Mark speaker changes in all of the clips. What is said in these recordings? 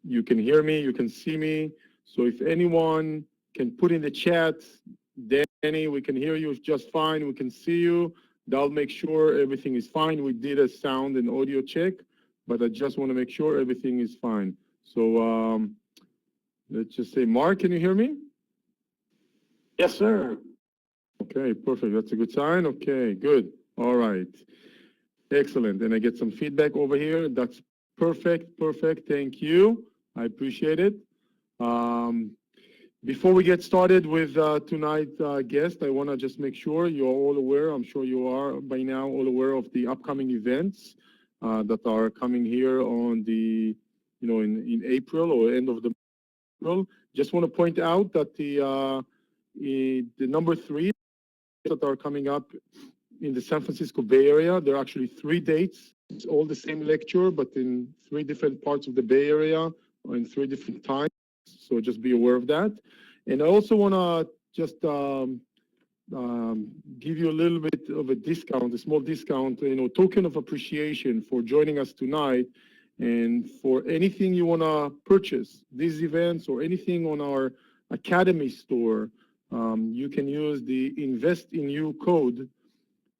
Speaker 1: you can hear me, you can see me. So if anyone can put in the chat, Danny, we can hear you just fine, we can see you. That'll make sure everything is fine. We did a sound and audio check, but I just want to make sure everything is fine. So let's just say, Mark, can you hear me?
Speaker 2: Yes, sir.
Speaker 1: Okay, perfect. That's a good sign. Okay, good. All right. Excellent. And I get some feedback over here. That's perfect. Perfect. Thank you. I appreciate it. Before we get started with tonight's guest, I want to just make sure you're all aware, I'm sure you are by now all aware of the upcoming events that are coming here on the, in April or end of the April. Just want to point out that the number 3 that are coming up in the San Francisco Bay Area, there are actually 3 dates. It's all the same lecture, but in 3 different parts of the Bay Area or in 3 different times. So just be aware of that. And I also want to just give you a little bit of a discount, a small discount, token of appreciation for joining us tonight. And for anything you want to purchase, these events or anything on our Academy store, you can use the Invest in You code,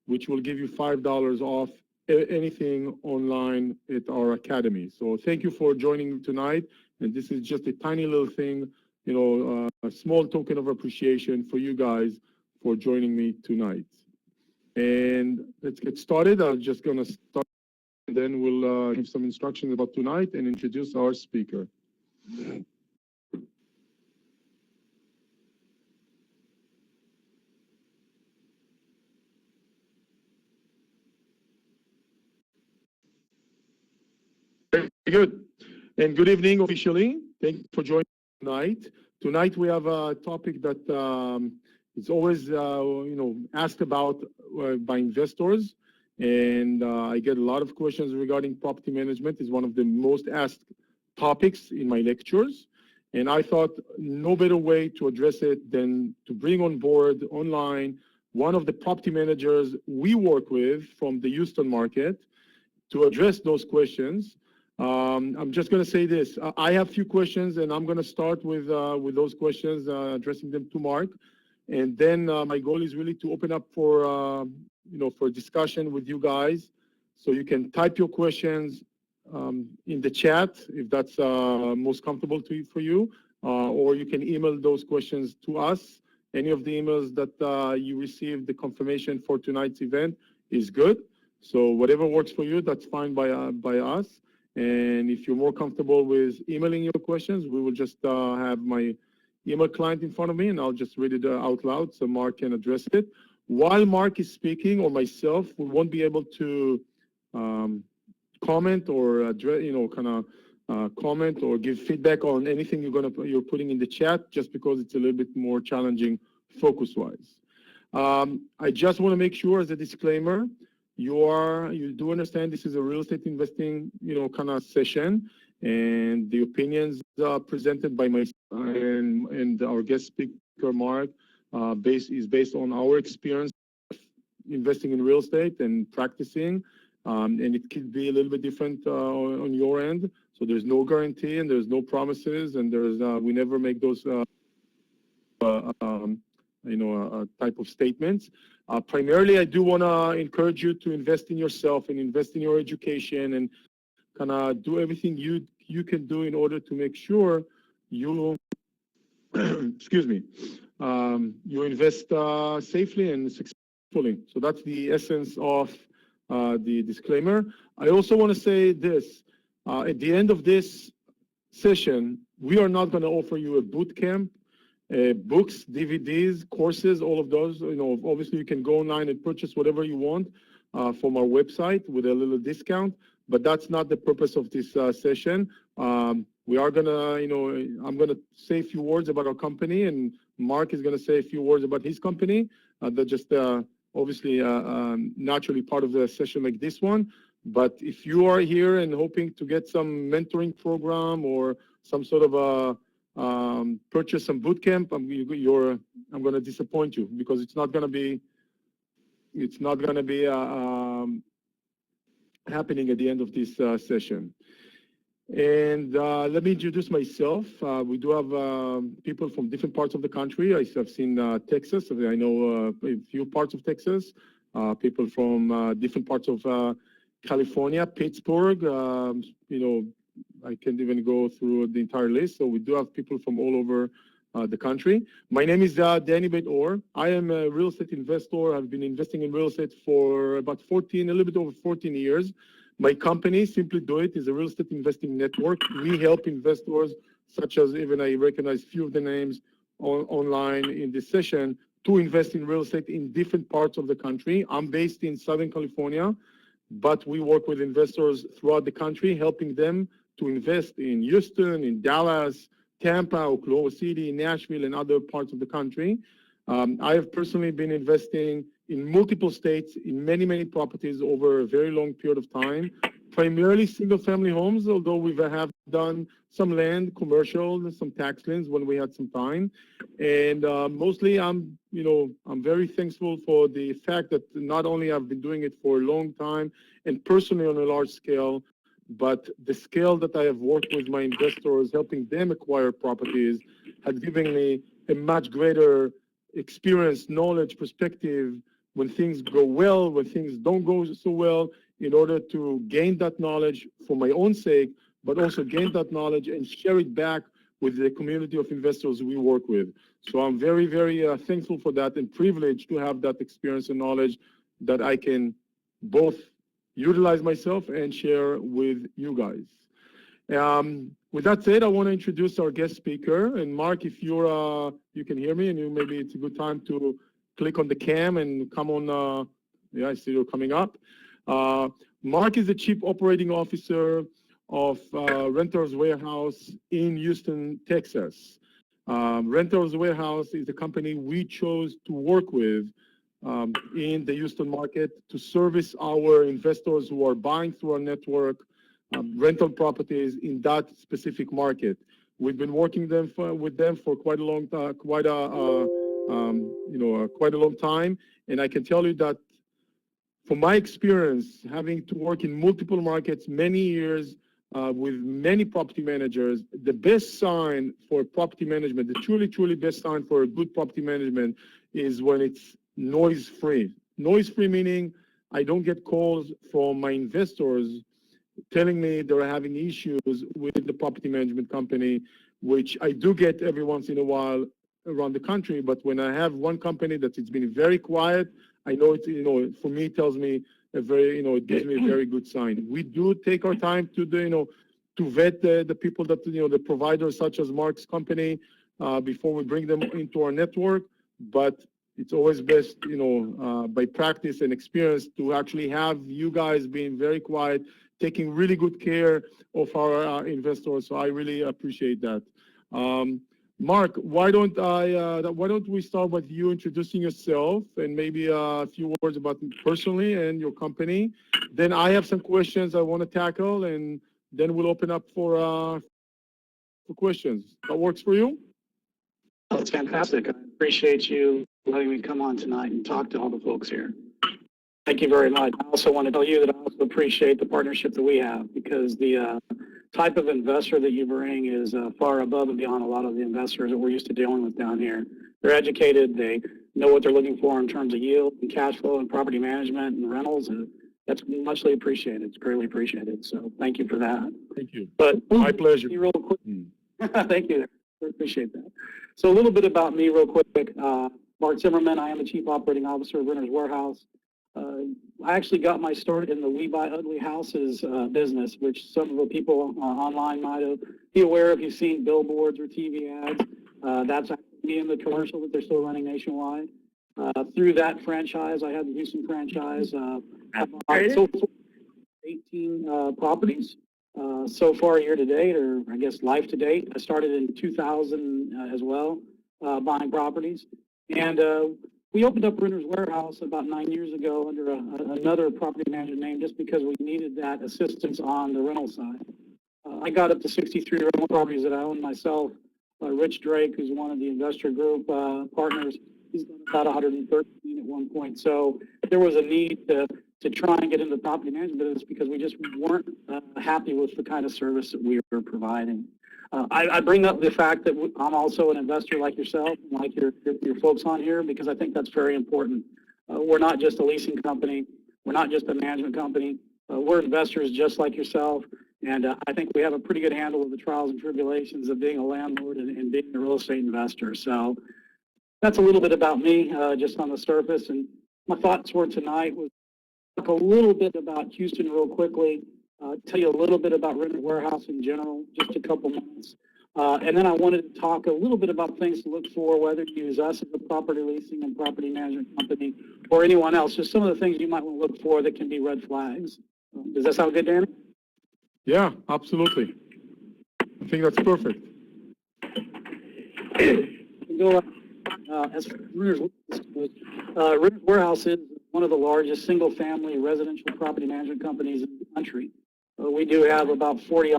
Speaker 1: which will give you $5 off anything online at our Academy. So thank you for joining tonight. And this is just a tiny little thing, a small token of appreciation for you guys for joining me tonight. And let's get started. I'm just going to start, and then we'll give some instructions about tonight and introduce our speaker. Very good. And good evening officially. Thank you for joining tonight. Tonight we have a topic that is always asked about by investors, and I get a lot of questions regarding property management. It's one of the most asked topics in my lectures, and I thought no better way to address it than to bring on board online one of the property managers we work with from the Houston market to address those questions. I'm just going to say this. I have a few questions, and I'm going to start with those questions, addressing them to Mark. And then my goal is really to open up for, for discussion with you guys. So you can type your questions in the chat if that's most comfortable for you, or you can email those questions to us. Any of the emails that you received, the confirmation for tonight's event is good. So whatever works for you, that's fine by us. And if you're more comfortable with emailing your questions, we will just have my email client in front of me, and I'll just read it out loud so Mark can address it. While Mark is speaking, or myself, we won't be able to comment or address, comment or give feedback on anything you're putting in the chat, just because it's a little bit more challenging focus-wise. I just want to make sure, as a disclaimer, you do understand this is a real estate investing, kind of session, and the opinions presented by myself and our guest speaker, Mark, is based on our experience investing in real estate and practicing, and it could be a little bit different on your end. So there's no guarantee and there's no promises, and we never make those type of statements. Primarily, I do want to encourage you to invest in yourself and invest in your education and kind of do everything you can do in order to make sure you, excuse me, you invest safely and successfully. So that's the essence of the disclaimer. I also want to say this. At the end of this session, we are not going to offer you a boot camp. Books, DVDs, courses, all of those. Obviously you can go online and purchase whatever you want from our website with a little discount, but that's not the purpose of this session. We are gonna, I'm gonna say a few words about our company, and Mark is gonna say a few words about his company. That's just obviously naturally part of the session like this one. But if you are here and hoping to get some mentoring program or some sort of a purchase some boot camp, I'm going to disappoint you, because it's not going to be happening at the end of this session. And let me introduce myself. We do have people from different parts of the country. I've seen Texas. I know a few parts of Texas. People from different parts of California, Pittsburgh. I can't even go through the entire list. So we do have people from all over the country. My name is Danny Bet-Or. I am a real estate investor. I've been investing in real estate for about a little bit over 14 years. My company, Simply Do It, is a real estate investing network. We help investors, such as even I recognize a few of the names online in this session, to invest in real estate in different parts of the country. I'm based in Southern California, but we work with investors throughout the country, helping them to invest in Houston, in Dallas, Tampa, Oklahoma City, Nashville, and other parts of the country. I have personally been investing in multiple states, in many, many properties over a very long period of time, primarily single-family homes, although we have done some land, commercial, some tax liens when we had some time. And mostly I'm very thankful for the fact that not only I've been doing it for a long time and personally on a large scale, but the scale that I have worked with my investors, helping them acquire properties, has given me a much greater experience, knowledge, perspective when things go well, when things don't go so well, in order to gain that knowledge for my own sake, but also gain that knowledge and share it back with the community of investors we work with. So I'm very, very thankful for that and privileged to have that experience and knowledge that I can both utilize myself and share with you guys. With that said, I want to introduce our guest speaker. And Mark, if you can hear me, and maybe it's a good time to click on the cam and come on. Yeah, I see you're coming up. Mark is the Chief Operating Officer of Renters Warehouse in Houston, Texas. Renters Warehouse is a company we chose to work with in the Houston market to service our investors who are buying through our network rental properties in that specific market. We've been working with them for quite a long time, and I can tell you that from my experience, having to work in multiple markets, many years with many property managers, the best sign for property management, the truly best sign for a good property management is when it's noise-free. Noise-free meaning I don't get calls from my investors telling me they're having issues with the property management company, which I do get every once in a while around the country. But when I have one company that it's been very quiet, I know it's, for me, it tells me it gives me a very good sign. We do take our time to vet the people that, the providers such as Mark's company before we bring them into our network. But it's always best, by practice and experience to actually have you guys being very quiet, taking really good care of our investors. So I really appreciate that. Mark, why don't we start with you introducing yourself and maybe a few words about you personally and your company. Then I have some questions I want to tackle, and then we'll open up for questions. That works for you?
Speaker 3: Oh, it's fantastic. I appreciate you letting me come on tonight and talk to all the folks here. Thank you very much. I also want to tell you that I also appreciate the partnership that we have, because the type of investor that you bring is far above and beyond a lot of the investors that we're used to dealing with down here. They're educated. They know what they're looking for in terms of yield and cash flow and property management and rentals, and that's muchly appreciated. It's greatly appreciated. So thank you for that.
Speaker 1: Thank you.
Speaker 3: But
Speaker 1: my pleasure.
Speaker 3: Real quick. Thank you. I appreciate that. So a little bit about me real quick. Mark Zimmerman, I am the Chief Operating Officer of Renters Warehouse. I actually got my start in the We Buy Ugly Houses business, which some of the people online might be aware of. You've seen billboards or TV ads. That's actually me in the commercial that they're still running nationwide. Through that franchise, I had the Houston franchise. I've bought 18 properties so far year to date, or I guess life to date. I started in 2000 as well, buying properties. And we opened up Renters Warehouse about 9 years ago under another property management name, just because we needed that assistance on the rental side. I got up to 63 rental properties that I own myself. Rich Drake, who's one of the investor group partners, he's done about 113 at one point. So there was a need to to try and get into the property management business because we just weren't happy with the kind of service that we were providing. I bring up the fact that I'm also an investor like yourself, and like your folks on here, because I think that's very important. We're not just a leasing company. We're not just a management company. We're investors just like yourself, and I think we have a pretty good handle of the trials and tribulations of being a landlord and being a real estate investor. So that's a little bit about me, just on the surface. And my thoughts for tonight was talk a little bit about Houston real quickly, tell you a little bit about Renters Warehouse in general, just a couple minutes. And then I wanted to talk a little bit about things to look for, whether you use us as a property leasing and property management company or anyone else, just some of the things you might want to look for that can be red flags. Does that sound good, Danny?
Speaker 1: Yeah, absolutely. I think that's perfect.
Speaker 3: As Renters Warehouse is one of the largest single-family residential property management companies in the country. We do have about 40.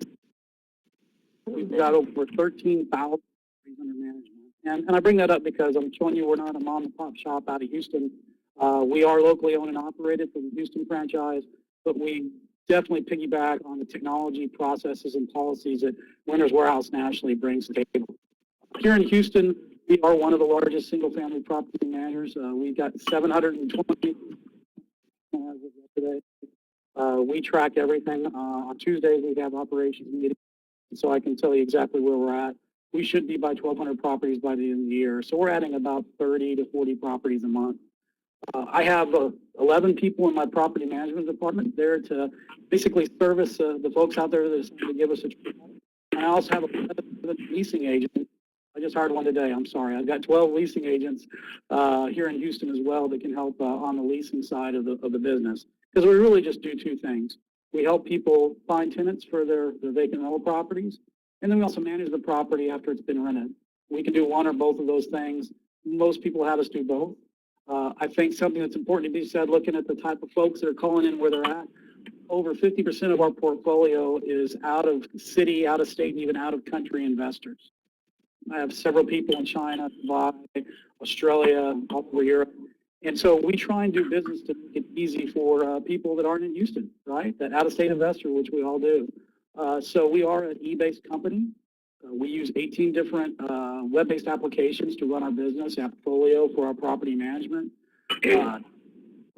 Speaker 3: We've got over 13,000 properties under management. And I bring that up because I'm showing you we're not a mom-and-pop shop out of Houston. We are locally owned and operated from the Houston franchise, but we definitely piggyback on the technology, processes, and policies that Renters Warehouse nationally brings to the table. Here in Houston, we are one of the largest single-family property managers. We've got 720 as of today. We track everything. On Tuesdays, we have operations meetings, so I can tell you exactly where we're at. We should be by 1,200 properties by the end of the year. So we're adding about 30 to 40 properties a month. I have 11 people in my property management department there to basically service the folks out there that decide to give us a try. I also have a leasing agent. I just hired one today. I'm sorry. I've got 12 leasing agents here in Houston as well that can help on the leasing side of the business. Because we really just do two things. We help people find tenants for their vacant rental properties, and then we also manage the property after it's been rented. We can do one or both of those things. Most people have us do both. I think something that's important to be said, looking at the type of folks that are calling in where they're at, over 50% of our portfolio is out of city, out of state, and even out of country investors. I have several people in China, Dubai, Australia, all over Europe. And so we try and do business to make it easy for people that aren't in Houston, right? That out-of-state investor, which we all do. So we are an e-based company. We use 18 different web-based applications to run our business, AppFolio for our property management, for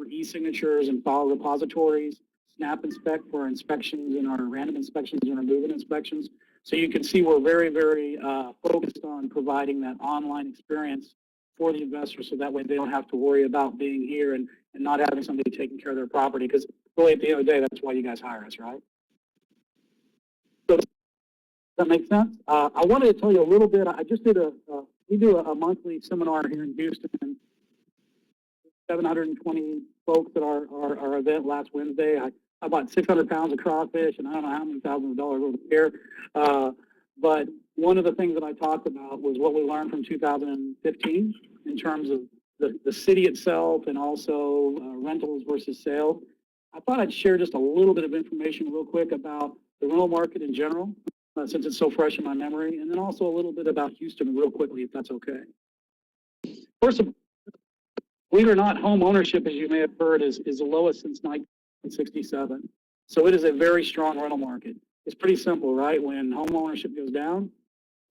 Speaker 3: e-signatures and file repositories, Snap Inspect for our inspections and our random inspections and our move-in inspections. So you can see we're very, very focused on providing that online experience for the investor, so that way they don't have to worry about being here and not having somebody taking care of their property, because really at the end of the day, that's why you guys hire us, right? So does that make sense? I wanted to tell you a little bit. I just did we do a monthly seminar here in Houston. 720 folks at our event last Wednesday. I bought 600 pounds of crawfish and I don't know how many thousands of dollars worth of beer. But one of the things that I talked about was what we learned from 2015 in terms of the city itself and also rentals versus sales. I thought I'd share just a little bit of information real quick about the rental market in general, since it's so fresh in my memory, and then also a little bit about Houston real quickly, if that's okay. First of all, believe it or not, home ownership, as you may have heard, is the lowest since 1967. So it is a very strong rental market. It's pretty simple, right? When home ownership goes down,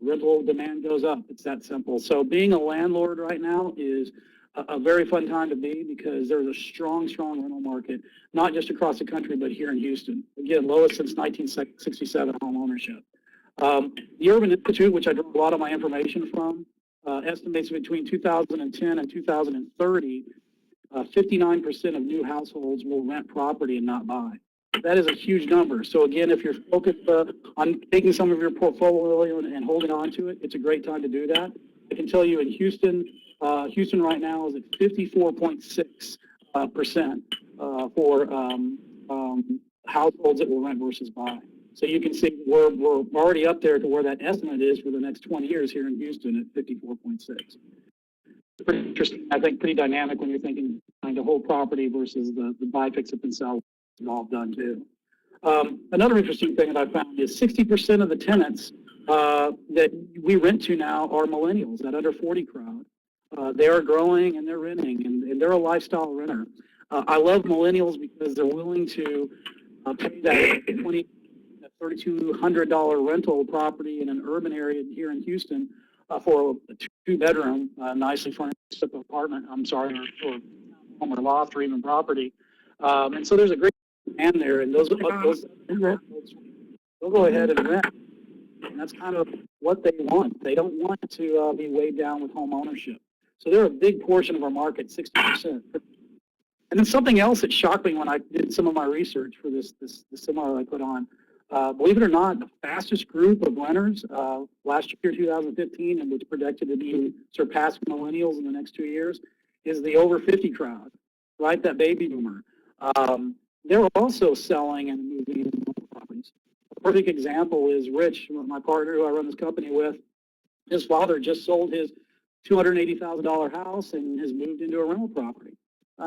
Speaker 3: rental demand goes up. It's that simple. So being a landlord right now is a very fun time to be, because there's a strong rental market, not just across the country, but here in Houston. Again, lowest since 1967 home ownership. The Urban Institute, which I draw a lot of my information from, estimates between 2010 and 2030, 59% of new households will rent property and not buy. That is a huge number. So again, if you're focused on taking some of your portfolio and holding on to it, it's a great time to do that. I can tell you in Houston, Houston right now is at 54.6% for households that will rent versus buy. So you can see we're already up there to where that estimate is for the next 20 years here in Houston at 54.6. It's pretty interesting. I think pretty dynamic when you're thinking trying to hold property versus the buy, fix up, and sell. It's all done too. Another interesting thing that I found is 60% of the tenants that we rent to now are millennials, that under 40 crowd. They are growing and they're renting, and they're a lifestyle renter. I love millennials because they're willing to pay that $3,200 rental property in an urban area here in Houston for a two-bedroom, nicely furnished apartment. I'm sorry, or home or loft or even property. And so there's a great demand there, and those they'll go ahead and rent. And that's kind of what they want. They don't want to be weighed down with home ownership. So they're a big portion of our market, 60%. And then something else that shocked me when I did some of my research for this seminar I put on, believe it or not, the fastest group of renters last year, 2015, and which projected to be surpass millennials in the next 2 years, is the over 50 crowd, right? That baby boomer. They're also selling and moving into properties. A perfect example is Rich, my partner who I run this company with. His father just sold his $280,000 house and has moved into a rental property.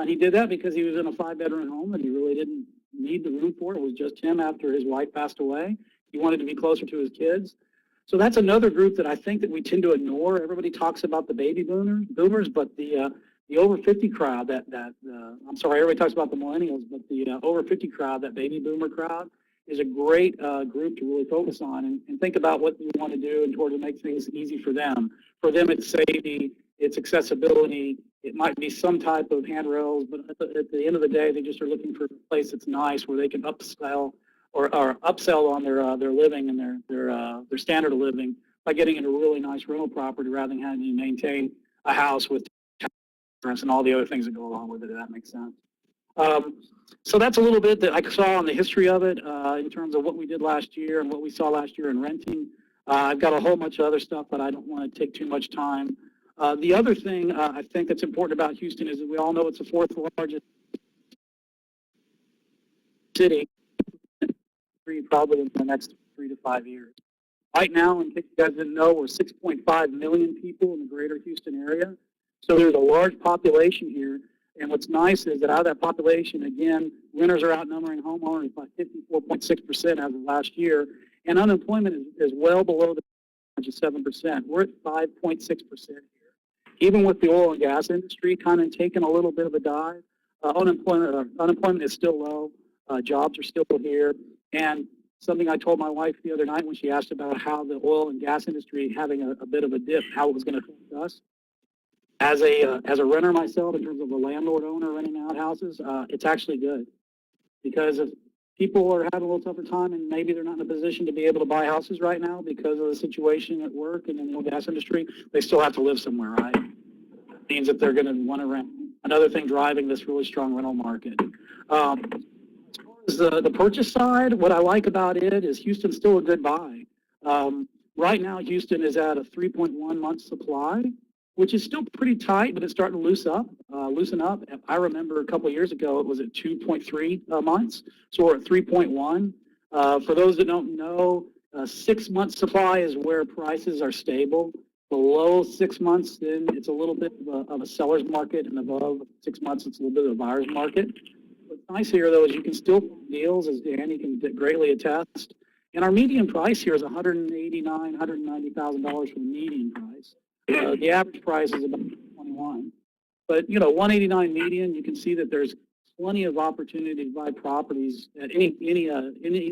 Speaker 3: He did that because he was in a 5-bedroom home and he really didn't need the room for it. It was just him after his wife passed away. He wanted to be closer to his kids. So that's another group that I think that we tend to ignore. Everybody talks about the baby boomers, but the over 50 crowd, I'm sorry, everybody talks about the millennials, but the over 50 crowd, that baby boomer crowd, is a great group to really focus on and think about what you want to do in order to make things easy for them. For them, it's safety, it's accessibility, it might be some type of handrails, but at the end of the day, they just are looking for a place that's nice where they can upsell or upsell on their living and their standard of living by getting into a really nice rental property rather than having to maintain a house with and all the other things that go along with it, if that makes sense. So that's a little bit that I saw on the history of it in terms of what we did last year and what we saw last year in renting. I've got a whole bunch of other stuff, but I don't want to take too much time. The other thing I think that's important about Houston is that we all know it's the 4th largest city, probably in the next 3 to 5 years. Right now, in case you guys didn't know, we're 6.5 million people in the greater Houston area. So there's a large population here. And what's nice is that out of that population, again, renters are outnumbering homeowners by 54.6% as of last year. And unemployment is well below the average of 7%. We're at 5.6% here. Even with the oil and gas industry kind of taking a little bit of a dive, unemployment is still low. Jobs are still here. And something I told my wife the other night when she asked about how the oil and gas industry having a bit of a dip, how it was going to affect us. As a renter myself, in terms of a landlord owner renting out houses, it's actually good because if people are having a little tougher time and maybe they're not in a position to be able to buy houses right now because of the situation at work and in the oil and gas industry, they still have to live somewhere, right? It means that they're going to want to rent. Another thing driving this really strong rental market. As far as the purchase side, what I like about it is Houston's still a good buy. Right now, Houston is at a 3.1 month supply, which is still pretty tight, but it's starting to loosen up. I remember a couple of years ago, it was at 2.3 months, so we're at 3.1. For those that don't know, 6 month supply is where prices are stable. Below 6 months, then it's a little bit of a seller's market, and above 6 months, it's a little bit of a buyer's market. What's nice here, though, is you can still find deals, as Danny can greatly attest. And our median price here is $189,000, $190,000 for the median price. The average price is about 21. But, 189 median, you can see that there's plenty of opportunity to buy properties at any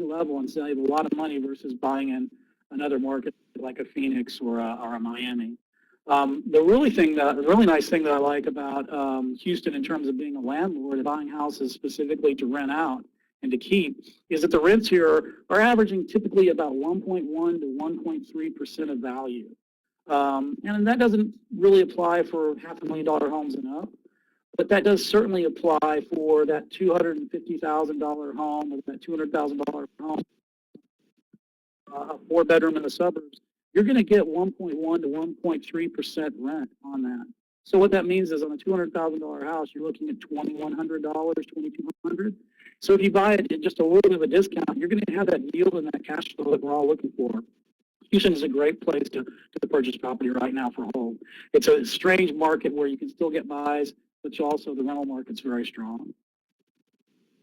Speaker 3: level and save a lot of money versus buying in another market like a Phoenix or a Miami. The really nice thing that I like about Houston in terms of being a landlord and buying houses specifically to rent out and to keep is that the rents here are averaging typically about 1.1 to 1.3% of value. And that doesn't really apply for $500,000 homes and up, but that does certainly apply for that $250,000 home or that $200,000 home, a 4-bedroom in the suburbs. You're going to get 1.1 to 1.3% rent on that. So what that means is on a $200,000 house, you're looking at $2,100, $2,200. So if you buy it at just a little bit of a discount, you're going to have that yield and that cash flow that we're all looking for. Houston is a great place to purchase property right now for home. It's a strange market where you can still get buys, but also the rental market's very strong.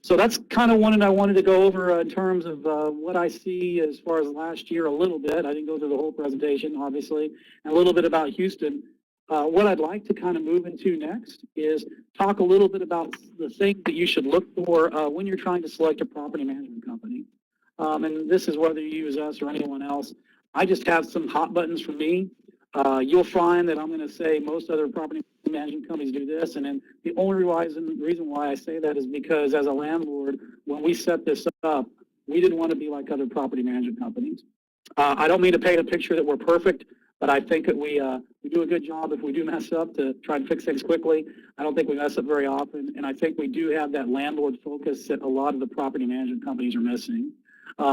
Speaker 3: So that's kind of what I wanted to go over in terms of what I see as far as last year a little bit. I didn't go through the whole presentation, obviously, and a little bit about Houston. What I'd like to kind of move into next is talk a little bit about the things that you should look for when you're trying to select a property management company. And this is whether you use us or anyone else. I just have some hot buttons for me. You'll find that I'm going to say most other property management companies do this, and then the only reason why I say that is because as a landlord, when we set this up, we didn't want to be like other property management companies. I don't mean to paint a picture that we're perfect, but I think that we do a good job if we do mess up to try and fix things quickly. I don't think we mess up very often, and I think we do have that landlord focus that a lot of the property management companies are missing.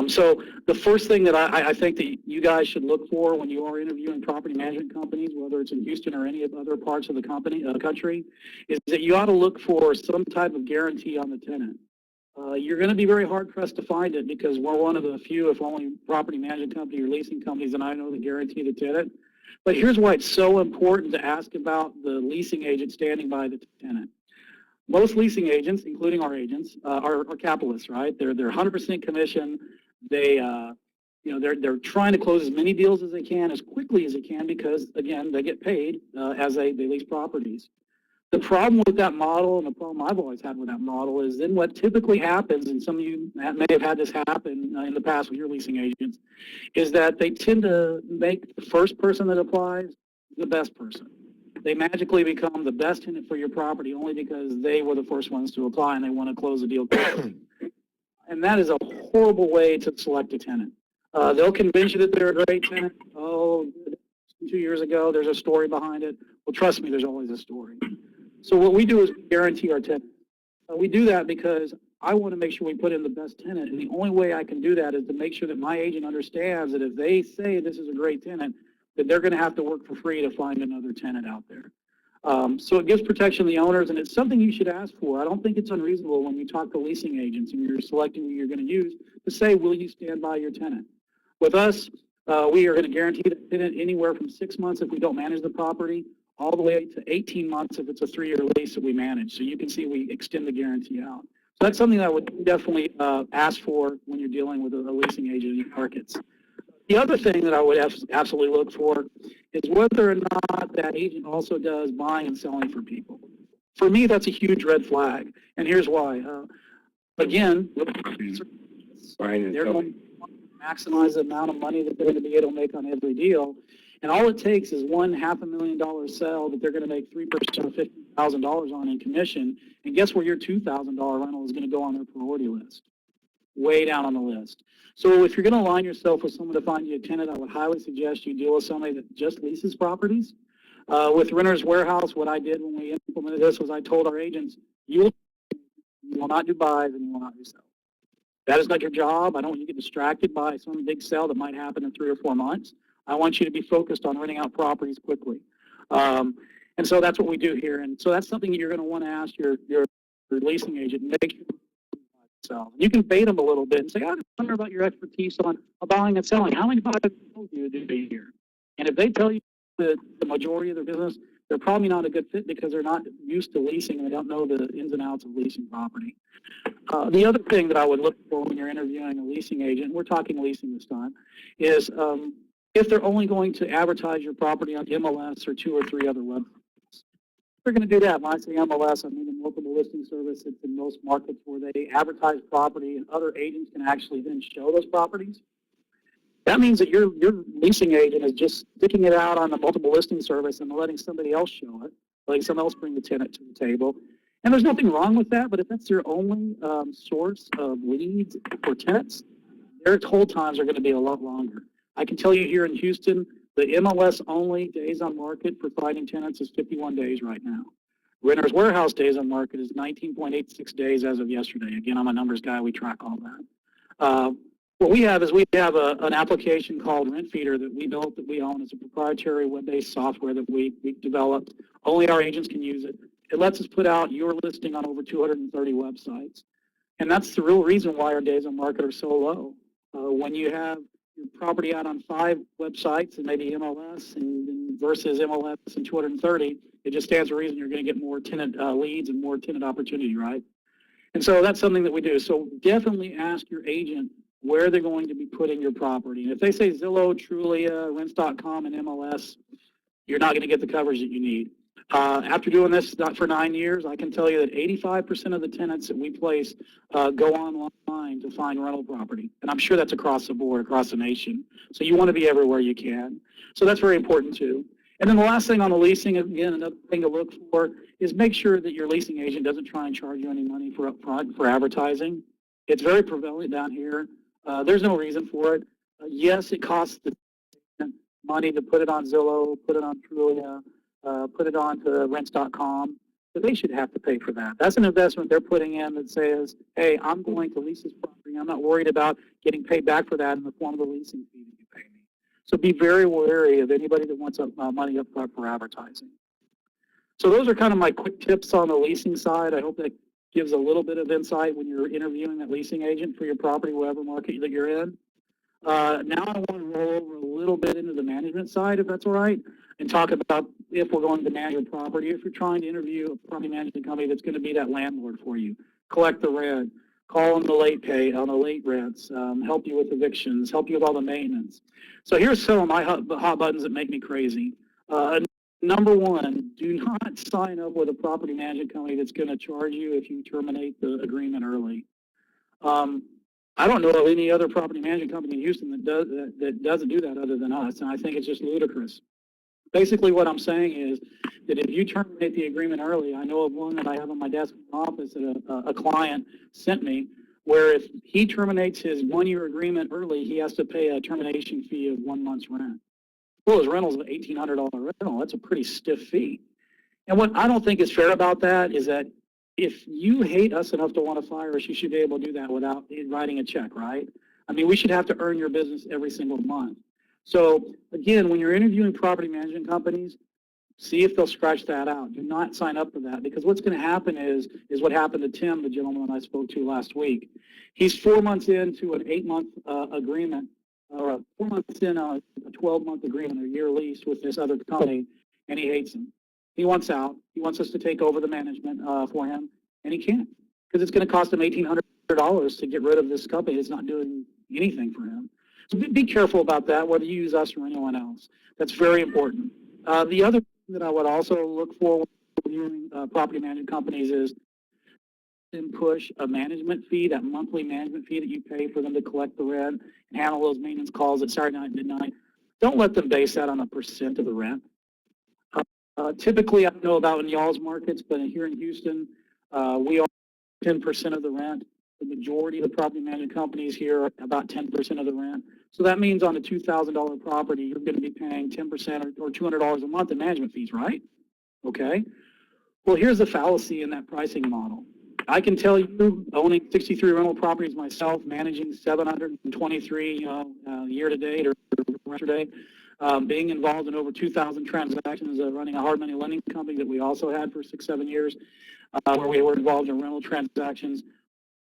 Speaker 3: So the first thing that I think that you guys should look for when you are interviewing property management companies, whether it's in Houston or any of other parts of the country, is that you ought to look for some type of guarantee on the tenant. You're going to be very hard-pressed to find it because we're one of the few, if only, property management company or leasing companies that I know that guarantee the tenant. But here's why it's so important to ask about the leasing agent standing by the tenant. Most leasing agents, including our agents, are capitalists, right? They're 100% commission. They're trying to close as many deals as they can, as quickly as they can, because again, they get paid as they lease properties. The problem with that model, and the problem I've always had with that model, is then what typically happens, and some of you may have had this happen in the past with your leasing agents, is that they tend to make the first person that applies the best person. They magically become the best tenant for your property only because they were the first ones to apply and they want to close the deal quickly. And that is a horrible way to select a tenant. They'll convince you that they're a great tenant. Oh, 2 years ago, there's a story behind it. Well, trust me, there's always a story. So what we do is guarantee our tenant. We do that because I want to make sure we put in the best tenant, and the only way I can do that is to make sure that my agent understands that if they say this is a great tenant, that they're going to have to work for free to find another tenant out there. So it gives protection to the owners, and it's something you should ask for. I don't think it's unreasonable when you talk to leasing agents and you're selecting who you're going to use to say, will you stand by your tenant? With us, we are going to guarantee the tenant anywhere from 6 months if we don't manage the property, all the way to 18 months if it's a 3-year lease that we manage. So you can see we extend the guarantee out. So that's something that I would definitely ask for when you're dealing with a leasing agent in markets. The other thing that I would absolutely look for is whether or not that agent also does buying and selling for people. For me, that's a huge red flag, and here's why. Again, they're going to maximize the amount of money that they're going to be able to make on every deal, and all it takes is one $500,000 sale that they're going to make 3% or $50,000 on in commission, and guess where your $2,000 rental is going to go on their priority list? Way down on the list. So if you're going to align yourself with someone to find you a tenant, I would highly suggest you deal with somebody that just leases properties. With Renters Warehouse, what I did when we implemented this was I told our agents, you will not do buys and you will not do sells. That is not your job. I don't want you to get distracted by some big sale that might happen in 3 or 4 months. I want you to be focused on renting out properties quickly. And so that's what we do here. And so that's something you're going to want to ask your leasing agent. Make sure you can bait them a little bit and say, I wonder about your expertise on buying and selling. How many buys do you do a year? And if they tell you that the majority of their business, they're probably not a good fit because they're not used to leasing and they don't know the ins and outs of leasing property. The other thing that I would look for when you're interviewing a leasing agent, we're talking leasing this time, is if they're only going to advertise your property on MLS or 2 or 3 other websites. They're going to do that. When I say MLS, I mean the multiple listing service. It's in most markets where they advertise property and other agents can actually then show those properties. That means that your leasing agent is just sticking it out on the multiple listing service and letting somebody else show it, letting someone else bring the tenant to the table. And there's nothing wrong with that, but if that's their only source of leads for tenants, their hold times are going to be a lot longer. I can tell you here in Houston, the MLS only days on market for finding tenants is 51 days right now. Renters Warehouse days on market is 19.86 days as of yesterday. Again, I'm a numbers guy. We track all that. What we have is an application called Rent Feeder that we built, that we own. It's a proprietary web-based software that we developed. Only our agents can use it. It lets us put out your listing on over 230 websites. And that's the real reason why our days on market are so low. When you have your property out on 5 websites and maybe MLS and versus MLS and 230, it just stands to reason you're going to get more tenant leads and more tenant opportunity, right? And so that's something that we do. So definitely ask your agent where they're going to be putting your property. And if they say Zillow, Trulia, Rents.com, and MLS, you're not going to get the coverage that you need. After doing this for 9 years, I can tell you that 85% of the tenants that we place go online to find rental property. And I'm sure that's across the board, across the nation. So you want to be everywhere you can. So that's very important too. And then the last thing on the leasing, again, another thing to look for is make sure that your leasing agent doesn't try and charge you any money for upfront for advertising. It's very prevalent down here. There's no reason for it. Yes, it costs the money to put it on Zillow, put it on Trulia, put it on to rents.com, but they should have to pay for that. That's an investment they're putting in that says, hey, I'm going to lease this property. I'm not worried about getting paid back for that in the form of the leasing fee that you pay me. So be very wary of anybody that wants money up front for advertising. So those are kind of my quick tips on the leasing side. I hope that gives a little bit of insight when you're interviewing that leasing agent for your property, whatever market that you're in. Now I want to roll over a little bit into the management side, if that's all right, and talk about if we're going to manage your property, if you're trying to interview a property management company that's going to be that landlord for you, collect the rent, call on the late pay, on the late rents, help you with evictions, help you with all the maintenance. So here's some of my hot buttons that make me crazy. Number one, do not sign up with a property management company that's going to charge you if you terminate the agreement early. I don't know of any other property management company in Houston that doesn't do that other than us, and I think it's just ludicrous. Basically, what I'm saying is that if you terminate the agreement early, I know of one that I have on my desk in the office that a client sent me, where if he terminates his 1-year agreement early, he has to pay a termination fee of 1 month's rent. Well, his rental's an $1,800 rental. That's a pretty stiff fee. And what I don't think is fair about that is that if you hate us enough to want to fire us, you should be able to do that without writing a check, right? I mean, we should have to earn your business every single month. So again, when you're interviewing property management companies, see if they'll scratch that out. Do not sign up for that, because what's going to happen is what happened to Tim, the gentleman I spoke to last week. He's 4 months into an 8-month agreement, or 4 months in a 12-month agreement, a year lease with this other company, and he hates them. He wants out. He wants us to take over the management for him, and he can't, because it's going to cost him $1,800 to get rid of this company that's not doing anything for him. So be careful about that, whether you use us or anyone else. That's very important. The other thing that I would also look for when reviewing property management companies is to push a management fee, that monthly management fee that you pay for them to collect the rent and handle those maintenance calls at Saturday night and midnight. Don't let them base that on a percent of the rent. Typically, I don't know about in y'all's markets, but here in Houston, we are 10% of the rent. The majority of the property management companies here are about 10% of the rent. So that means on a $2,000 property, you're going to be paying 10% or $200 a month in management fees, right? Okay. Well, here's the fallacy in that pricing model. I can tell you, owning 63 rental properties myself, managing 723 year to date or rent date, being involved in over 2,000 transactions, running a hard money lending company that we also had for 6-7 years, where we were involved in rental transactions.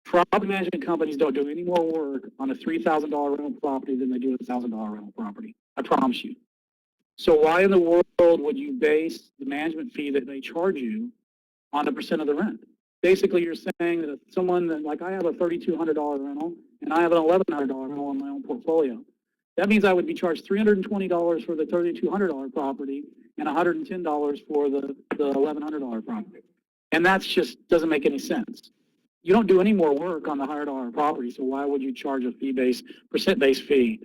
Speaker 3: Property management companies don't do any more work on a $3,000 rental property than they do a $1,000 rental property. I promise you. So why in the world would you base the management fee that they charge you on a percent of the rent? Basically, you're saying that if someone that, like I have a $3,200 rental and I have an $1,100 rental in my own portfolio, that means I would be charged $320 for the $3,200 property and $110 for the $1,100 property. And that's just doesn't make any sense. You don't do any more work on the $100 property, so why would you charge a percent-based fee?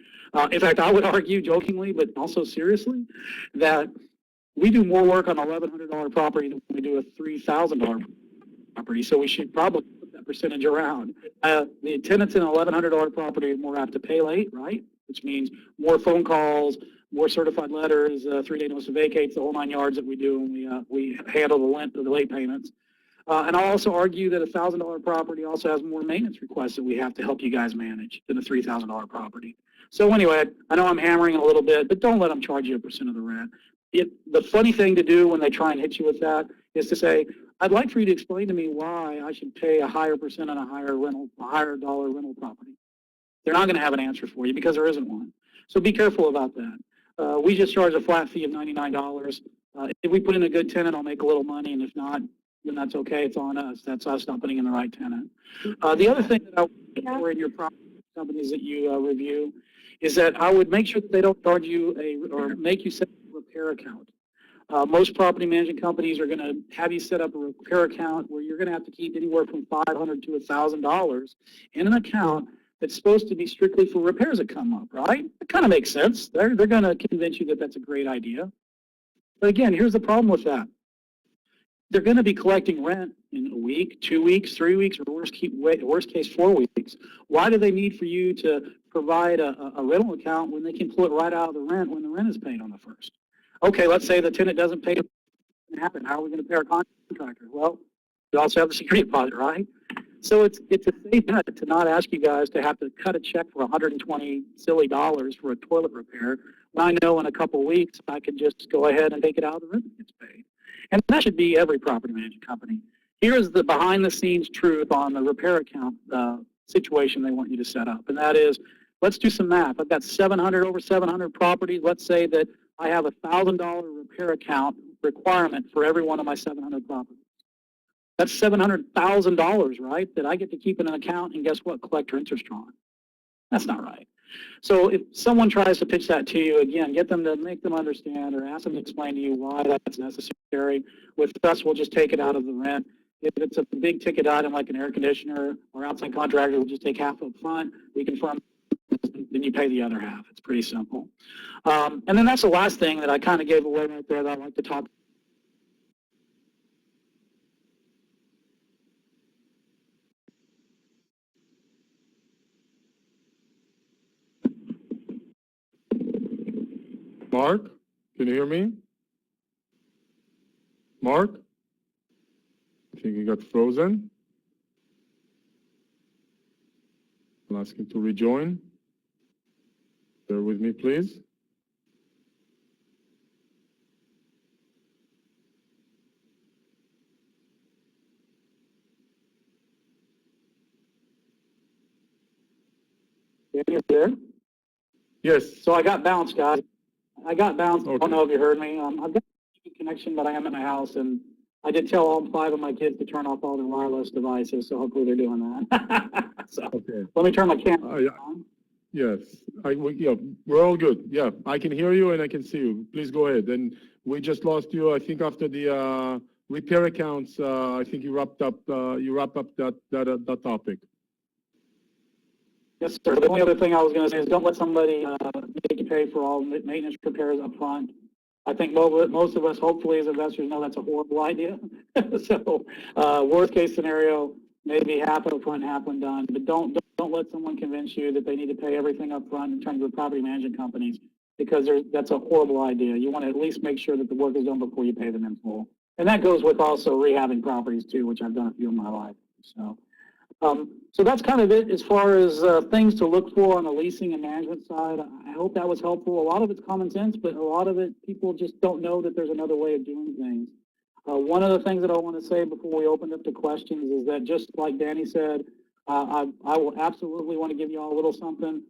Speaker 3: In fact, I would argue jokingly, but also seriously, that we do more work on a $1,100 property than we do a $3,000 property, so we should probably put that percentage around. The tenants in an $1,100 property are more apt to pay late, right? Which means more phone calls, more certified letters, 3-day notice of vacates, the whole 9 yards that we do, and we handle the late payments. And I'll also argue that a $1,000 property also has more maintenance requests that we have to help you guys manage than a $3,000 property. So anyway, I know I'm hammering a little bit, but don't let them charge you a percent of the rent. The funny thing to do when they try and hit you with that is to say, I'd like for you to explain to me why I should pay a higher percent on a higher dollar rental property. They're not going to have an answer for you because there isn't one. So be careful about that. We just charge a flat fee of $99. If we put in a good tenant, I'll make a little money, and if not, then that's okay. It's on us. That's us not putting in the right tenant. The other thing that I would look for in your property companies that you review is that I would make sure that they don't charge you or make you set a repair account. Most property management companies are going to have you set up a repair account where you're going to have to keep anywhere from $500 to $1,000 in an account that's supposed to be strictly for repairs that come up, right? It kind of makes sense. They're going to convince you that that's a great idea. But again, here's the problem with that. They're going to be collecting rent in a week, 2 weeks, 3 weeks, or worst case 4 weeks. Why do they need for you to provide a rental account when they can pull it right out of the rent when the rent is paid on the first? Okay, let's say the tenant doesn't pay. It happen. How are we going to pay our contractor? Well, we also have the security deposit, right? So it's a safe bet to not ask you guys to have to cut a check for $120 silly dollars for a toilet repair. When I know in a couple of weeks I could just go ahead and take it out of the rent that gets paid. And that should be every property management company. Here's the behind-the-scenes truth on the repair account situation they want you to set up, and that is, let's do some math. I've got over 700 properties. Let's say that I have a $1,000 repair account requirement for every one of my 700 properties. That's $700,000, right, that I get to keep in an account and guess what, collect interest on. That's not right. So if someone tries to pitch that to you, again, get them to make them understand or ask them to explain to you why that's necessary. With us, we'll just take it out of the rent. If it's a big ticket item like an air conditioner or outside contractor, we'll just take half up front. We confirm, then you pay the other half. It's pretty simple. And then that's the last thing that I kind of gave away right there that I'd like to talk.
Speaker 1: Mark, can you hear me? Mark? I think he got frozen. I'll ask him to rejoin. Bear with me, please.
Speaker 3: You there?
Speaker 1: Yes.
Speaker 3: So I got bounced, guys. I got bounced.
Speaker 1: Okay.
Speaker 3: I don't know if you heard me. I've got a good connection, but I am at my house, and I did tell all 5 of my kids to turn off all their wireless devices, so hopefully they're doing that. So
Speaker 1: Okay.
Speaker 3: let me turn my camera
Speaker 1: Yeah.
Speaker 3: on.
Speaker 1: Yes, yeah, we're all good. Yeah, I can hear you and I can see you. Please go ahead. And we just lost you, I think, after the repair accounts. I think you wrapped up that topic.
Speaker 3: Yes, sir. The only other thing I was going to say is don't let somebody make you pay for all maintenance repairs up front. I think most of us, hopefully, as investors, know that's a horrible idea. So, worst case scenario, maybe half up front, half when done. But don't let someone convince you that they need to pay everything up front in terms of property management companies, because that's a horrible idea. You want to at least make sure that the work is done before you pay them in full. And that goes with also rehabbing properties too, which I've done a few in my life. So that's kind of it as far as things to look for on the leasing and management side. I hope that was helpful. A lot of it's common sense, but a lot of it, people just don't know that there's another way of doing things. One of the things that I want to say before we open up to questions is that, just like Danny said, I will absolutely want to give you all a little something.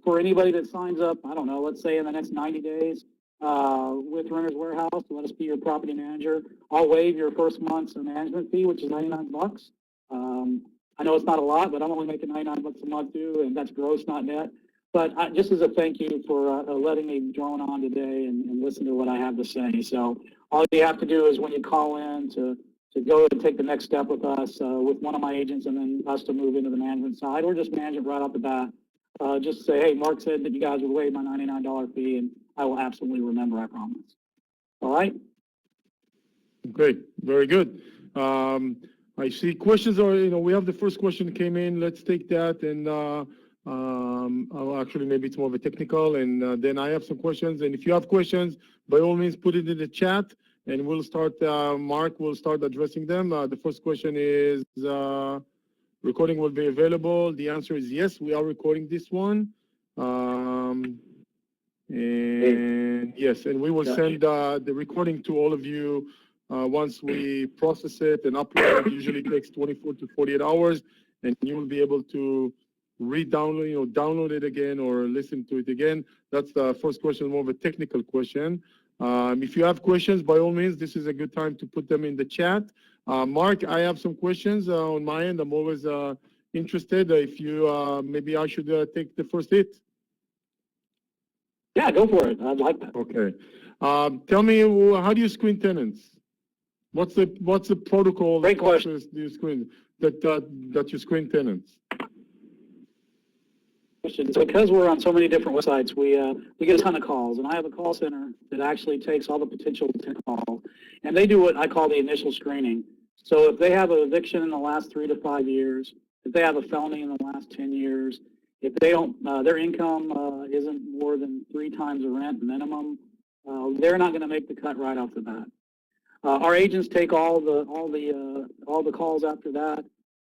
Speaker 3: For anybody that signs up, I don't know, let's say in the next 90 days with Renters Warehouse, to let us be your property manager, I'll waive your first month's management fee, which is $99. I know it's not a lot, but I'm only making $99 a month too, and that's gross, not net. But just as a thank you for letting me drone on today and listen to what I have to say. So all you have to do is, when you call in, to go and take the next step with us, with one of my agents, and then us to move into the management side, or just manage it right off the bat. Just say, hey, Mark said that you guys would waive my $99 fee, and I will absolutely remember, I promise. All right?
Speaker 1: Great, very good. I see questions are, we have the first question that came in. Let's take that, and I'll actually, maybe it's more of a technical, and then I have some questions. And if you have questions, by all means, put it in the chat, and we'll start, Mark will start addressing them. The first question is, recording will be available. The answer is yes, we are recording this one. And yes, and we will send the recording to all of you once we process it and upload. It usually takes 24 to 48 hours, and you will be able to re-download, download it again or listen to it again. That's the first question, more of a technical question. If you have questions, by all means, this is a good time to put them in the chat. Mark, I have some questions on my end. I'm always interested. If you, maybe I should take the first hit.
Speaker 3: Yeah, go for it. I'd like that.
Speaker 1: Okay. Tell me, how do you screen tenants? What's the protocol?
Speaker 3: Great question.
Speaker 1: Process do you screen that you screen tenants?
Speaker 3: So because we're on so many different websites, we get a ton of calls, and I have a call center that actually takes all the potential calls, and they do what I call the initial screening. So if they have an eviction in the last 3 to 5 years, if they have a felony in the last 10 years, if they don't, their income isn't more than 3 times the rent minimum, they're not going to make the cut right off the bat. Our agents take all the calls after that.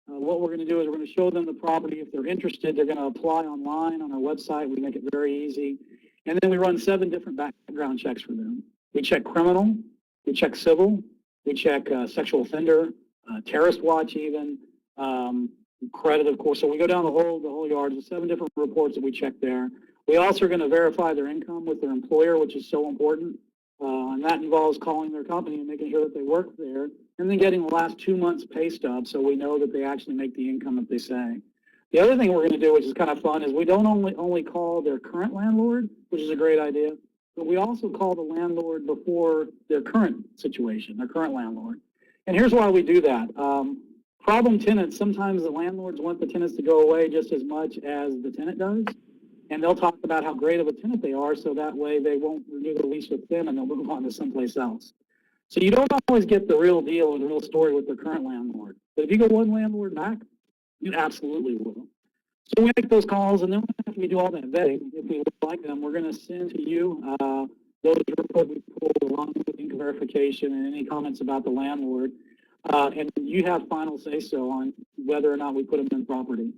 Speaker 3: What we're going to do is we're going to show them the property. If they're interested, they're going to apply online on our website. We make it very easy. And then we run 7 different background checks for them. We check criminal, we check civil, we check sexual offender, terrorist watch even, credit, of course. So we go down the whole yard. There's 7 different reports that we check there. We also are going to verify their income with their employer, which is so important. And that involves calling their company and making sure that they work there, and then getting the last 2 months pay stub so we know that they actually make the income that they say. The other thing we're going to do, which is kind of fun, is we don't only call their current landlord, which is a great idea, but we also call the landlord before their current situation, their current landlord. And here's why we do that. Problem tenants, sometimes the landlords want the tenants to go away just as much as the tenant does. And they'll talk about how great of a tenant they are, so that way they won't renew the lease with them and they'll move on to someplace else. So you don't always get the real deal or the real story with the current landlord. But if you go one landlord back, you absolutely will. So we make those calls, and then after we do all that vetting, if we like them, we're going to send to you those reports we pulled along with income verification and any comments about the landlord. And you have final say-so on whether or not we put them in property.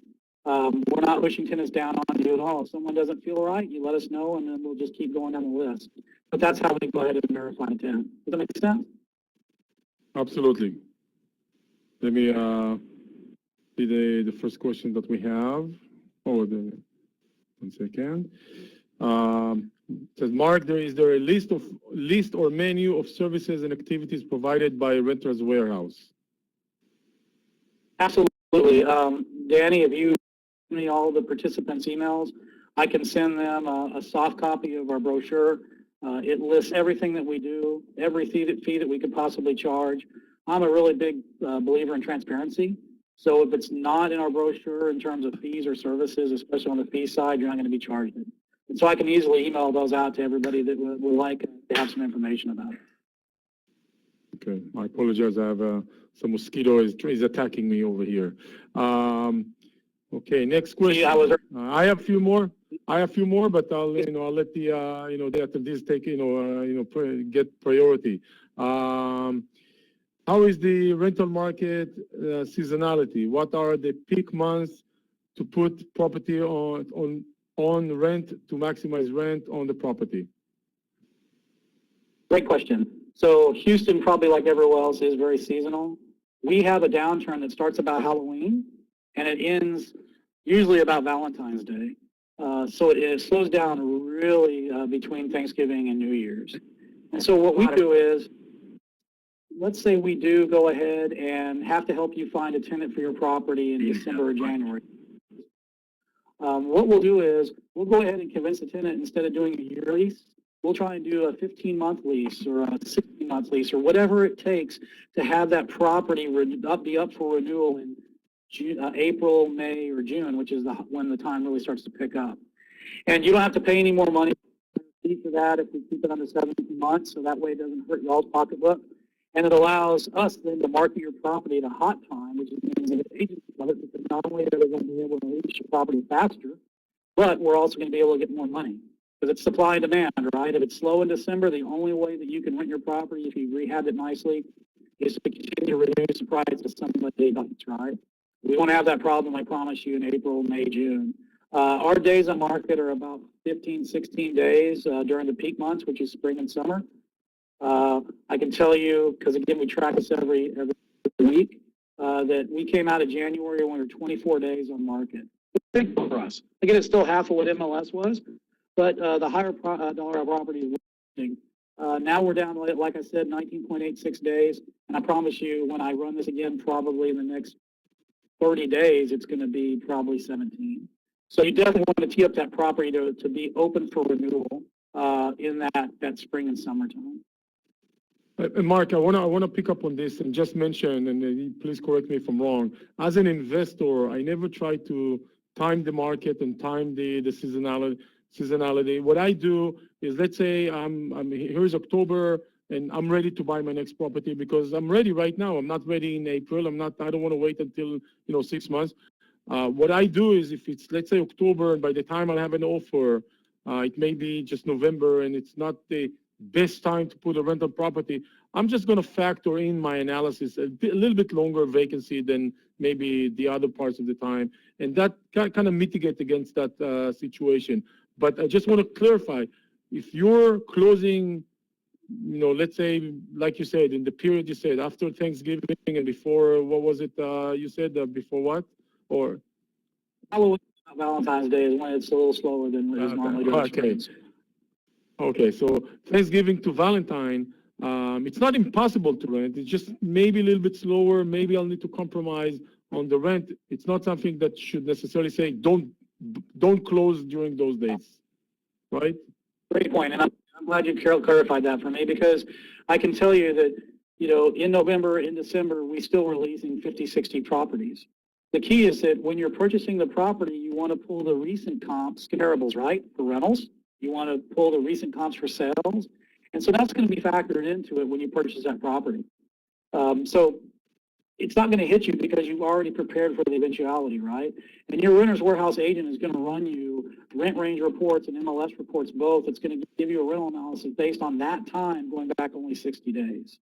Speaker 3: We're not pushing tenants down on you at all. If someone doesn't feel right, you let us know, and then we'll just keep going down the list. But that's how we go ahead and verify a tenant. Does that make sense?
Speaker 1: Absolutely. Let me see the first question that we have. Oh, 1 second. Says Mark, is there a list or menu of services and activities provided by Renters Warehouse?
Speaker 3: Absolutely. Danny, if you send me all the participants' emails, I can send them a soft copy of our brochure. It lists everything that we do, every fee that we could possibly charge. I'm a really big believer in transparency. So if it's not in our brochure in terms of fees or services, especially on the fee side, you're not going to be charged it. And so I can easily email those out to everybody that would like to have some information about it.
Speaker 1: Okay, I apologize. I have some mosquito is attacking me over here. Okay, next question. I have a few more. But I'll let the after this take get priority. How is the rental market seasonality? What are the peak months to put property on rent to maximize rent on the property?
Speaker 3: Great question. So Houston, probably like everywhere else, is very seasonal. We have a downturn that starts about Halloween, and it ends usually about Valentine's Day. So it slows down really between Thanksgiving and New Year's. And so what we do is, let's say we do go ahead and have to help you find a tenant for your property in December or January. What we'll do is we'll go ahead and convince the tenant, instead of doing a year lease, we'll try and do a 15-month lease or a 16-month lease or whatever it takes to have that property be up for renewal in April, May, or June, which is when the time really starts to pick up. And you don't have to pay any more money for that if we keep it under 17 months, so that way it doesn't hurt y'all's pocketbook. And it allows us then to market your property at a hot time, which means that agents love it, because not only are they going to be able to lease your property faster, but we're also going to be able to get more money. Because it's supply and demand, right? If it's slow in December, the only way that you can rent your property, if you rehab it nicely, is to continue to reduce the price to somebody else, right? We won't have that problem, I promise you, in April, May, June. Our days on market are about 15, 16 days during the peak months, which is spring and summer. I can tell you, because again, we track this every week, that we came out of January when we were 24 days on market. Big for us. Again, it's still half of what MLS was, but the higher dollar property is working. Now we're down, like I said, 19.86 days, and I promise you, when I run this again, probably in the next 30 days, it's going to be probably 17. So you definitely want to tee up that property to be open for renewal. in that spring and summertime.
Speaker 1: Mark, I wanna pick up on this and just mention, and please correct me if I'm wrong. As an investor, I never try to time the market and time the seasonality. What I do is, let's say here's October and I'm ready to buy my next property because I'm ready right now. I'm not ready in April. I don't want to wait until 6 months. What I do is, if it's, let's say, October, and by the time I'll have an offer, it may be just November, and it's not the best time to put a rental property, I'm just going to factor in my analysis a little bit longer vacancy than maybe the other parts of the time, and that kind of mitigate against that situation. But I just want to clarify, if you're closing, let's say, like you said, in the period you said, after Thanksgiving and before, what was it you said, before what? Or
Speaker 3: Halloween, Valentine's Day is when it's a little slower than it is normally during
Speaker 1: okay.
Speaker 3: spring.
Speaker 1: Okay, so Thanksgiving to Valentine, it's not impossible to rent. It's just maybe a little bit slower. Maybe I'll need to compromise on the rent. It's not something that should necessarily say don't close during those days, right?
Speaker 3: Great point, and I'm glad you clarified that for me, because I can tell you that, in November, in December, we still were leasing 50, 60 properties. The key is that when you're purchasing the property, you want to pull the recent comps, comparables, right, for rentals. You want to pull the recent comps for sales. And so that's going to be factored into it when you purchase that property. So it's not going to hit you because you've already prepared for the eventuality, right? And your renter's warehouse agent is going to run you rent range reports and MLS reports both. It's going to give you a rental analysis based on that time going back only 60 days.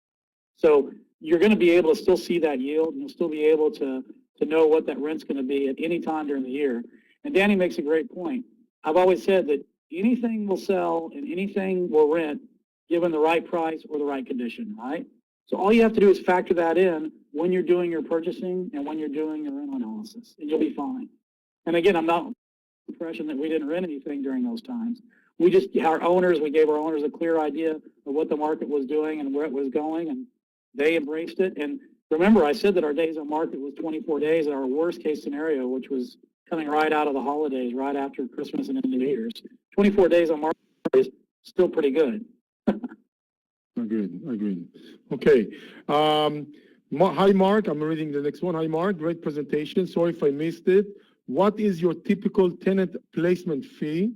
Speaker 3: So you're going to be able to still see that yield, and you'll still be able to know what that rent's going to be at any time during the year. And Danny makes a great point. I've always said that anything will sell and anything will rent given the right price or the right condition, right? So all you have to do is factor that in when you're doing your purchasing and when you're doing your rental analysis, and you'll be fine. And again, I'm not impression that we didn't rent anything during those times. We gave our owners a clear idea of what the market was doing and where it was going, and they embraced it. And remember, I said that our days on market was 24 days, our worst case scenario, which was coming right out of the holidays, right after Christmas and New Year's. 24 days on market is still pretty good.
Speaker 1: Agreed. Okay. Hi, Mark. I'm reading the next one. Hi, Mark. Great presentation. Sorry if I missed it. What is your typical tenant placement fee?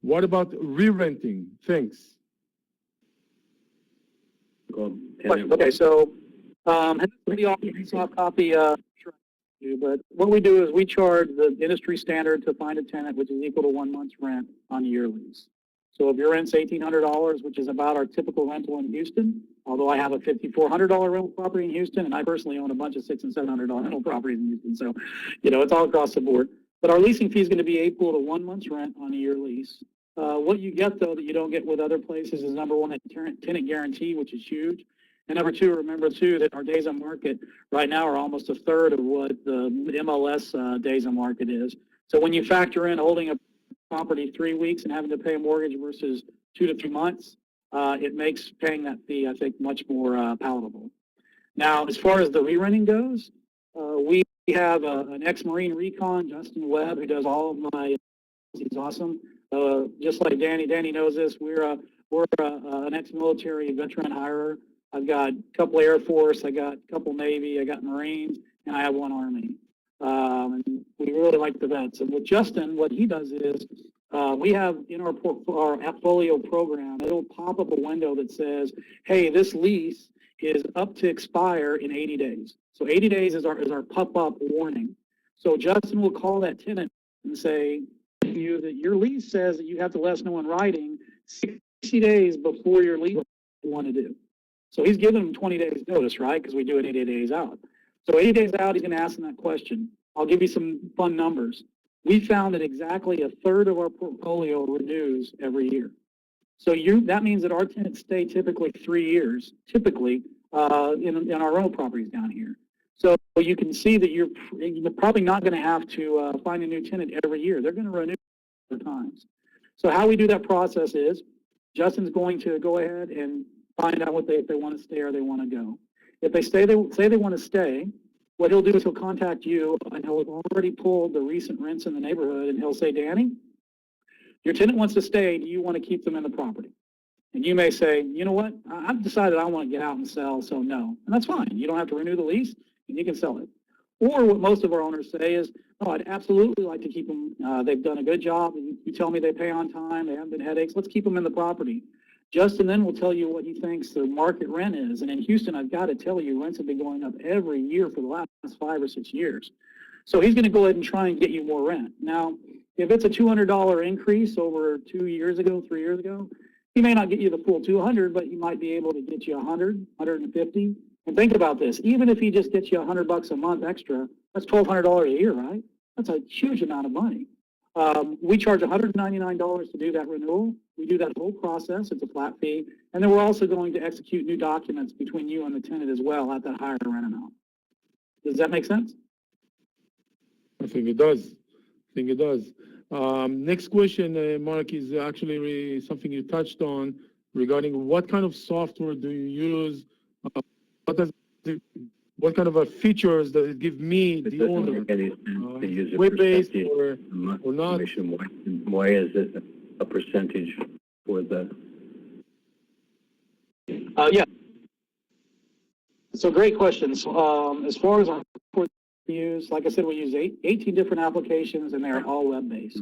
Speaker 1: What about re-renting? Thanks.
Speaker 3: Okay, so pretty often soft copy, but what we do is we charge the industry standard to find a tenant, which is equal to 1 month's rent on a year lease. So if your rent's $1,800, which is about our typical rental in Houston, although I have a $5,400 rental property in Houston, and I personally own a bunch of $600 and $700 rental properties in Houston, so it's all across the board. But our leasing fee is going to be equal to 1 month's rent on a year lease. What you get, though, that you don't get with other places is, number one, a tenant guarantee, which is huge. And number two, remember, too, that our days on market right now are almost a third of what the MLS days on market is. So when you factor in holding a property 3 weeks and having to pay a mortgage versus 2 to 3 months, it makes paying that fee, I think, much more palatable. Now, as far as the re-renting goes, we have an ex-Marine recon, Justin Webb, who does all of my. He's awesome. Just like Danny knows this. We're an ex-military veteran hirer. I've got a couple Air Force, I got a couple Navy, I got Marines, and I have one Army. And we really like the vets. And with Justin, what he does is we have in our portfolio program, it'll pop up a window that says, hey, this lease is up to expire in 80 days. So 80 days is our pop-up warning. So Justin will call that tenant and say that your lease says that you have to let us know in writing 60 days before your lease what you want to do. So he's giving them 20 days notice, right? Because we do it 80 days out. So 80 days out, he's going to ask them that question. I'll give you some fun numbers. We found that exactly a third of our portfolio renews every year. So that means that our tenants stay typically 3 years, in our rental properties down here. So you can see that you're probably not going to have to find a new tenant every year. They're going to renew times. So how we do that process is Justin's going to go ahead and find out if they want to stay or they want to go. If they say they want to stay, what he'll do is he'll contact you, and he'll already pull the recent rents in the neighborhood, and he'll say, Danny, your tenant wants to stay. Do you want to keep them in the property? And you may say, you know what, I've decided I want to get out and sell, so no. And that's fine. You don't have to renew the lease, and you can sell it. Or what most of our owners say is, oh, I'd absolutely like to keep them. They've done a good job. You tell me they pay on time. They haven't been headaches. Let's keep them in the property. Justin then will tell you what he thinks the market rent is. And in Houston, I've got to tell you, rents have been going up every year for the last 5 or 6 years. So he's going to go ahead and try and get you more rent. Now, if it's a $200 increase over 2 years ago, 3 years ago, he may not get you the full 200, but he might be able to get you 100, 150. And think about this, even if he just gets you $100 a month extra, that's $1,200 a year, right? That's a huge amount of money. We charge $199 to do that renewal. We do that whole process. It's a flat fee. And then we're also going to execute new documents between you and the tenant as well at that higher rent amount. Does that make sense?
Speaker 1: I think it does. Next question, Mark, is actually something you touched on regarding what kind of software do you use? What kind of features does it give me, the owner? Web-based or not?
Speaker 2: Why is it a percentage for the?
Speaker 3: Yeah. So great questions. As far as our use, like I said, we use 18 different applications, and they're all web-based.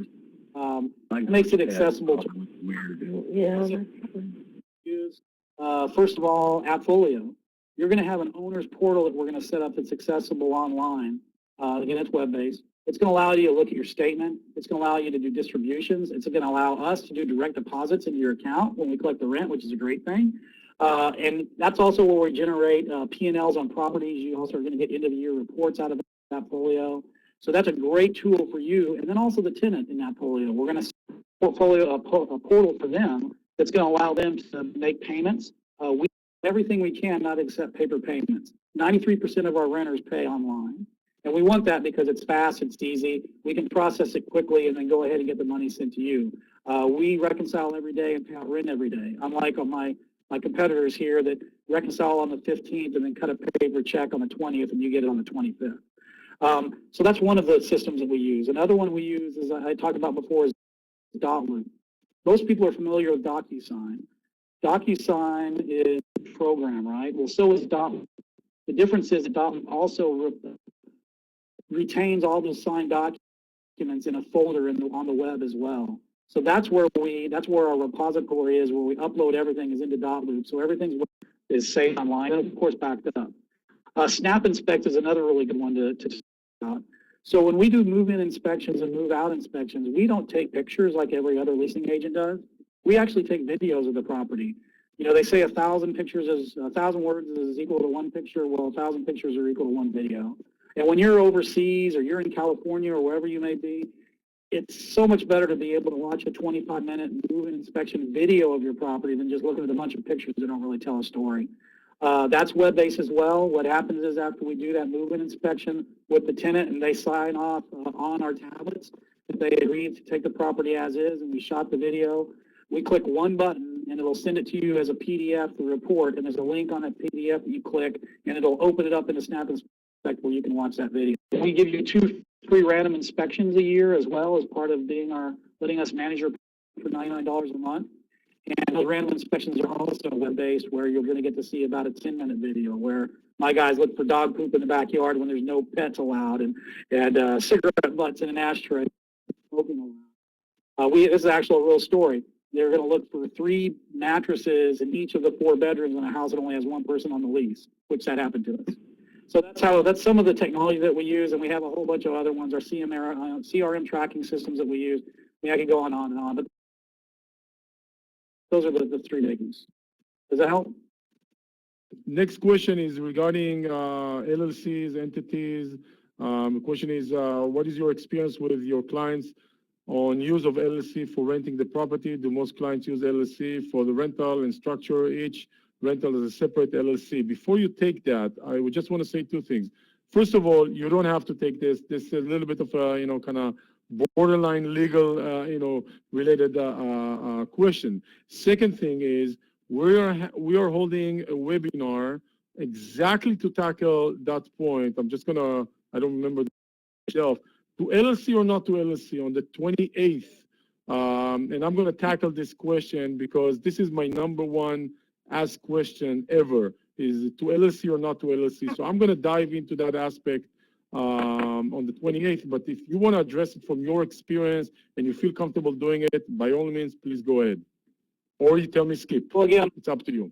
Speaker 3: It makes it accessible to use. First of all, AppFolio. You're going to have an owner's portal that we're going to set up that's accessible online. Again, it's web-based. It's going to allow you to look at your statement. It's going to allow you to do distributions. It's going to allow us to do direct deposits into your account when we collect the rent, which is a great thing. And that's also where we generate P&Ls on properties. You also are going to get end-of-the-year reports out of AppFolio. So that's a great tool for you. And then also the tenant in AppFolio. We're going to portfolio a portal for them that's going to allow them to make payments. We everything we can, not accept paper payments. 93% of our renters pay online. And we want that because it's fast, it's easy. We can process it quickly and then go ahead and get the money sent to you. We reconcile every day and pay out rent every day. Unlike on my competitors here that reconcile on the 15th and then cut a paper check on the 20th and you get it on the 25th. So that's one of the systems that we use. Another one we use, as I talked about before, is Dotloop. Most people are familiar with DocuSign. DocuSign is a program, right? Well, so is Dotloop. The difference is that Dotloop also retains all those signed documents in a folder on the web as well. So that's where our repository is, where we upload everything is into Dotloop. So everything is saved online and of course backed up. Snap Inspect is another really good one to talk about. So when we do move-in inspections and move-out inspections, we don't take pictures like every other leasing agent does. We actually take videos of the property. You know, they say 1,000 words is equal to 1 picture. Well, 1,000 pictures are equal to 1 video. And when you're overseas or you're in California or wherever you may be, it's so much better to be able to watch a 25-minute move-in inspection video of your property than just looking at a bunch of pictures that don't really tell a story. That's web-based as well. What happens is after we do that move-in inspection with the tenant and they sign off on our tablets, if they agree to take the property as is and we shot the video, we click one button and it'll send it to you as a PDF, the report, and there's a link on that PDF that you click and it'll open it up in a Snap Inspect where you can watch that video. We give you 2 free random inspections a year as well as part of being letting us manage your for $99 a month. And those random inspections are also web-based where you're going to get to see about a 10-minute video where my guys look for dog poop in the backyard when there's no pets allowed and cigarette butts in an ashtray smoking allowed. This is actually a real story. They're going to look for 3 mattresses in each of the 4 bedrooms in a house that only has 1 person on the lease, which that happened to us. So that's some of the technology that we use, and we have a whole bunch of other ones, our CRM tracking systems that we use. I can go on and on, but those are the 3 biggies. Does that help?
Speaker 1: Next question is regarding LLCs, entities. The question is, what is your experience with your clients on use of LLC for renting the property? Do most clients use LLC for the rental and structure each rental as a separate LLC? Before you take that, I would just want to say 2 things. First of all, you don't have to take this. This is a little bit of a, kind of borderline legal, related question. Second thing is we are holding a webinar exactly to tackle that point. I don't remember myself, to LLC or not to LLC on the 28th And I'm going to tackle this question because this is my number one asked question ever, is it to LLC or not to LLC? So I'm going to dive into that aspect on the 28th, but if you want to address it from your experience and you feel comfortable doing it, by all means, please go ahead. Or you tell me skip.
Speaker 3: Well, again,
Speaker 1: It's up to you.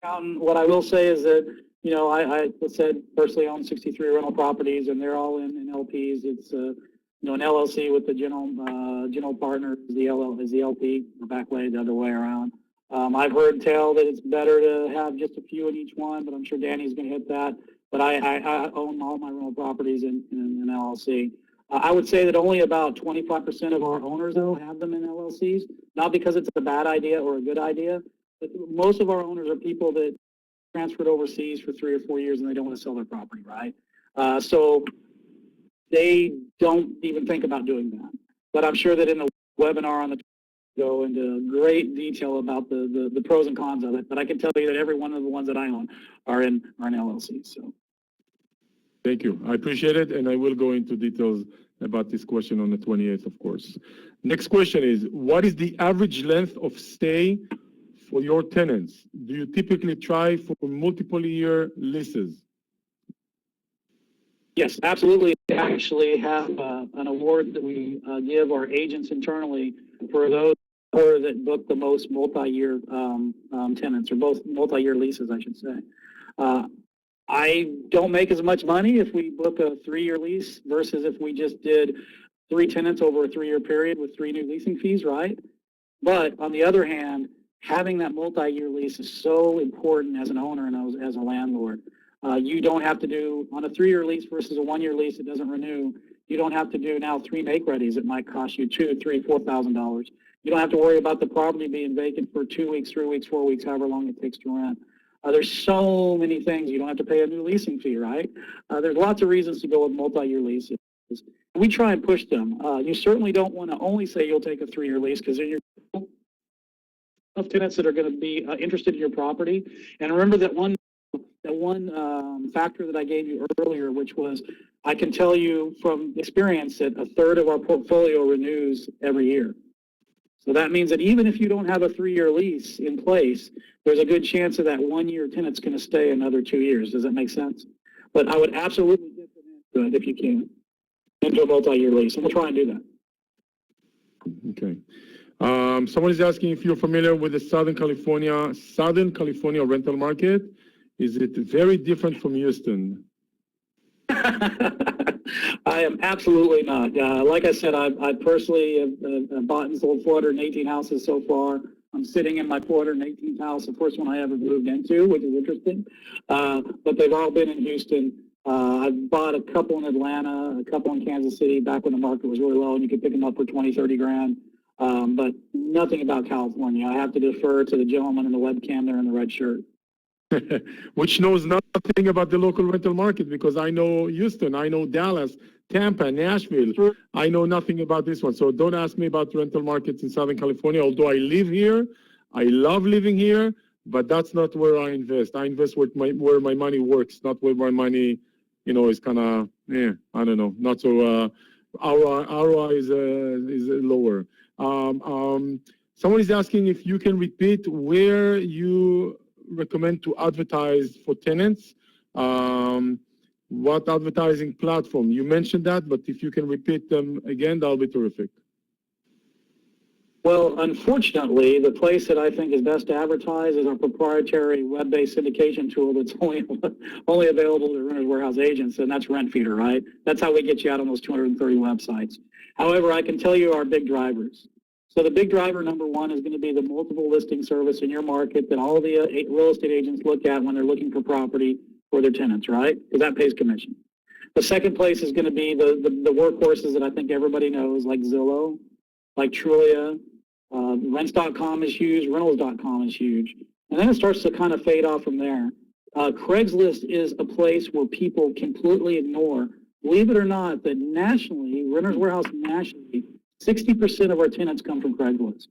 Speaker 3: what I will say is that, I said personally own 63 rental properties, and they're all in LPs. It's, an LLC with the general partner is the LP, the back way, the other way around. I've heard tell that it's better to have just a few in each one, but I'm sure Danny's going to hit that. But I own all my rental properties in LLC. I would say that only about 25% of our owners, though, have them in LLCs, not because it's a bad idea or a good idea, but most of our owners are people that transferred overseas for 3 or 4 years and they don't want to sell their property, right? So they don't even think about doing that. But I'm sure that in the webinar on the go into great detail about the pros and cons of it. But I can tell you that every one of the ones that I own are in LLCs. So.
Speaker 1: Thank you. I appreciate it, and I will go into details about this question on the 28th, of course. Next question is, what is the average length of stay for your tenants? Do you typically try for multiple year leases?
Speaker 3: Yes, absolutely. We actually have an award that we give our agents internally for those that book the most multi-year tenants, or both multi-year leases, I should say. I don't make as much money if we book a 3-year lease versus if we just did 3 tenants over a 3-year period with 3 new leasing fees, right? But on the other hand, having that multi-year lease is so important as an owner and as a landlord. You don't have to do, on a 3-year lease versus a 1-year lease that doesn't renew, you don't have to do now 3 make-readies that might cost you $2,000, $3,000, $4,000. You don't have to worry about the property being vacant for 2 weeks, 3 weeks, 4 weeks, however long it takes to rent. There's so many things. You don't have to pay a new leasing fee, right? There's lots of reasons to go with multi-year leases. We try and push them. You certainly don't want to only say you'll take a 3-year lease, because then you're of tenants that are going to be interested in your property. And remember that one factor that I gave you earlier, which was, I can tell you from experience that a third of our portfolio renews every year. So that means that even if you don't have a 3-year lease in place, there's a good chance that 1-year tenant's going to stay another 2 years. Does that make sense? But I would absolutely get them into it if you can, into a multi-year lease, and we'll try and do that.
Speaker 1: Okay. Someone is asking if you're familiar with the Southern California rental market. Is it very different from Houston?
Speaker 3: I am absolutely not. Like I said, I personally have bought and sold 418 houses so far. I'm sitting in my 418th house, the first one I ever moved into, which is interesting. But they've all been in Houston. I've bought a couple in Atlanta, a couple in Kansas City, back when the market was really low and you could pick them up for 20, 30 grand. But nothing about California. I have to defer to the gentleman in the webcam there in the red shirt.
Speaker 1: Which knows nothing about the local rental market, because I know Houston, I know Dallas, Tampa, Nashville.
Speaker 3: Sure.
Speaker 1: I know nothing about this one. So don't ask me about rental markets in Southern California, although I live here. I love living here, but that's not where I invest. I invest where my money works, not where my money, is kind of, I don't know, not so, ROI is lower. Someone is asking if you can repeat where you recommend to advertise for tenants. What advertising platform? You mentioned that, but if you can repeat them again, that'll be terrific.
Speaker 3: Well, unfortunately, the place that I think is best to advertise is our proprietary web-based syndication tool that's only available to Renters Warehouse agents, and that's RentFeeder, right? That's how we get you out on those 230 websites. However, I can tell you our big drivers. So the big driver number one is going to be the multiple listing service in your market that all the real estate agents look at when they're looking for property for their tenants, right? Because that pays commission. The second place is going to be the workhorses that I think everybody knows, like Zillow, like Trulia. Rents.com is huge, rentals.com is huge. And then it starts to kind of fade off from there. Craigslist is a place where people completely ignore. Believe it or not, that nationally, Renters Warehouse nationally, 60% of our tenants come from Craigslist.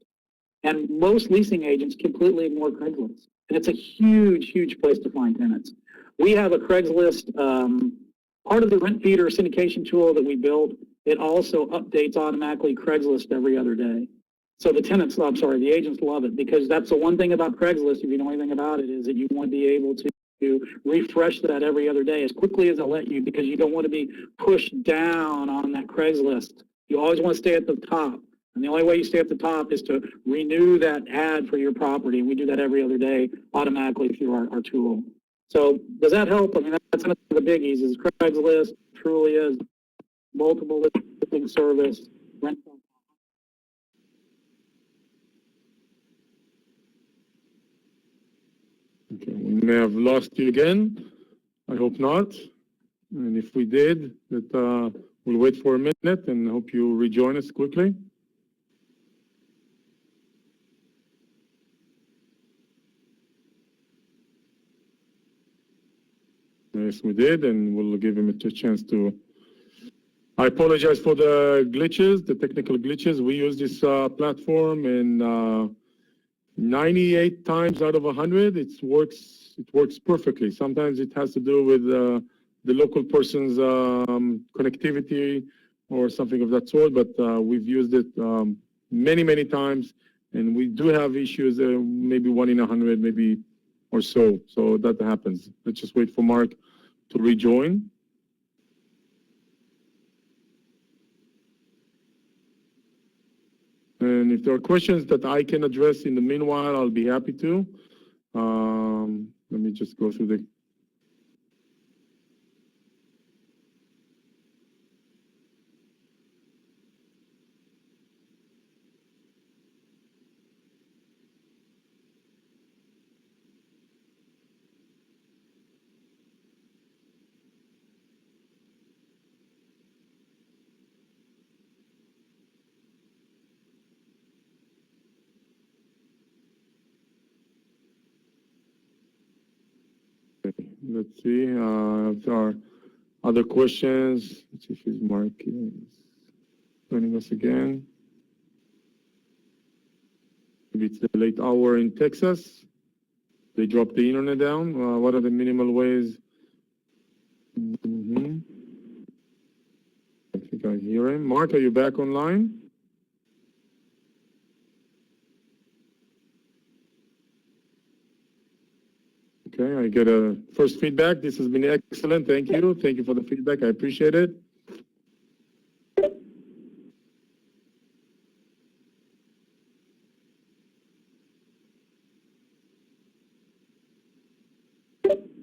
Speaker 3: And most leasing agents completely ignore Craigslist. And it's a huge, huge place to find tenants. We have a Craigslist, part of the RentFeeder syndication tool that we built it also updates automatically Craigslist every other day. So the agents love it, because that's the one thing about Craigslist, if you know anything about it, is that you want to be able to refresh that every other day as quickly as it let you, because you don't want to be pushed down on that Craigslist. You always want to stay at the top. And the only way you stay at the top is to renew that ad for your property. And we do that every other day automatically through our tool. So does that help? I mean, that's one of the biggies is Craigslist truly is multiple listing service, rental.
Speaker 1: Okay, we may have lost you again. I hope not. And if we did, that we'll wait for a minute and hope you rejoin us quickly. Yes, we did, and we'll give him a chance to. I apologize for the glitches, the technical glitches. We use this platform, and 98 times out of 100, it works perfectly. Sometimes it has to do with the local person's connectivity or something of that sort, but we've used it many times, and we do have issues, maybe 1 in 100, maybe or so. So that happens. Let's just wait for Mark to rejoin. And if there are questions that I can address in the meanwhile, I'll be happy to. Let me just go through the. Let's see if there are other questions. Let's see if his Mark is joining us again. Maybe it's the late hour in Texas. They dropped the internet down. What are the minimal ways? I think I hear him. Mark, are you back online? Okay, I get a first feedback. This has been excellent. Thank you. Thank you for the feedback. I appreciate it.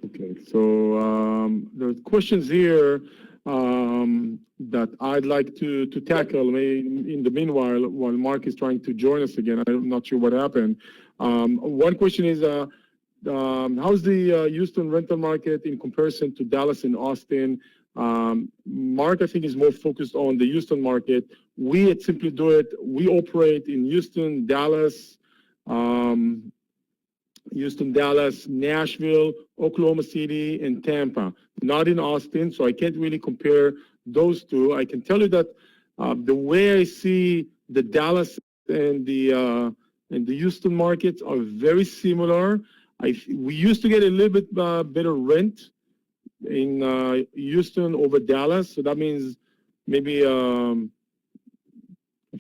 Speaker 1: Okay, so there's questions here that I'd like to tackle in the meanwhile while Mark is trying to join us again. I'm not sure what happened. One question is, how's the Houston rental market in comparison to Dallas and Austin? Mark, I think, is more focused on the Houston market. We at Simply Do It, we operate in Houston, Dallas, Nashville, Oklahoma City, and Tampa, not in Austin, so I can't really compare those two. I can tell you that the way I see the Dallas and the Houston markets are very similar. We used to get a little bit better rent in Houston over Dallas, so that means maybe a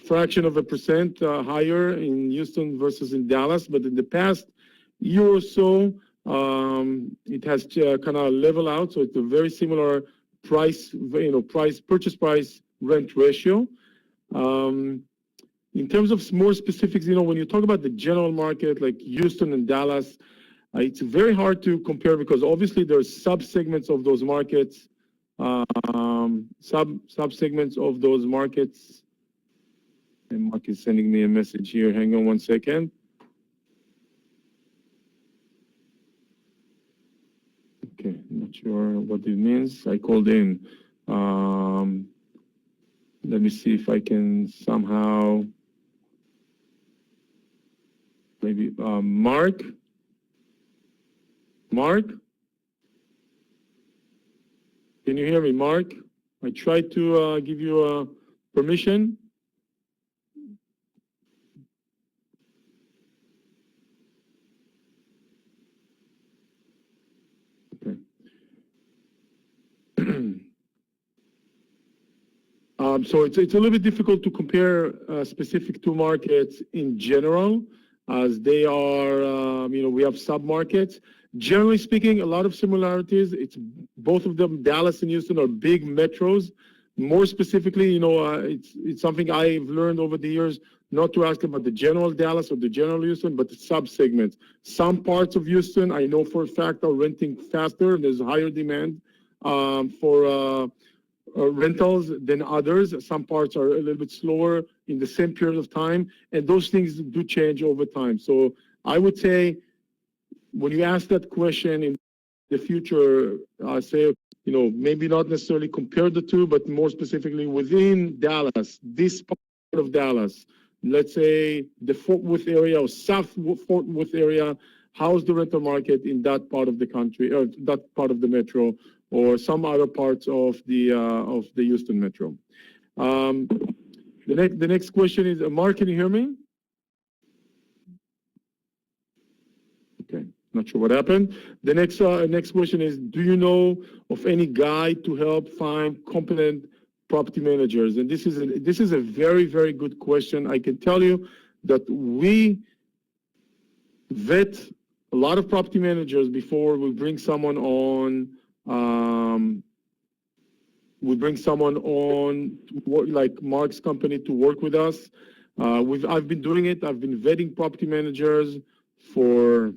Speaker 1: fraction of a percent higher in Houston versus in Dallas. But in the past year or so, it has kind of leveled out, so it's a very similar purchase price rent ratio. In terms of more specifics, when you talk about the general market like Houston and Dallas, it's very hard to compare because obviously there are sub-segments of those markets, sub-segments of those markets. And Mark is sending me a message here. Hang on one second. Okay, not sure what it means. I called in. Let me see if I can somehow, maybe, Mark? Mark? Can you hear me, Mark? I tried to give you permission. Okay. So it's a little bit difficult to compare specific two markets in general, as they are, we have sub-markets. Generally speaking, a lot of similarities. It's both of them, Dallas and Houston, are big metros. More specifically, it's something I've learned over the years, not to ask about the general Dallas or the general Houston, but the sub-segments. Some parts of Houston, I know for a fact, are renting faster. There's higher demand for rentals than others. Some parts are a little bit slower in the same period of time, and those things do change over time. So I would say, when you ask that question in the future, say, maybe not necessarily compare the two, but more specifically within Dallas, this part of Dallas, let's say the Fort Worth area or South Fort Worth area, how's the rental market in that part of the country, or that part of the metro, or some other parts of the Houston metro? The next question is, Mark, can you hear me? Okay, not sure what happened. The next question is, do you know of any guide to help find competent property managers? And this is a very, very good question. I can tell you that we vet a lot of property managers before we bring someone on. We bring someone on to work, like Mark's company, to work with us. I've been doing it. I've been vetting property managers for,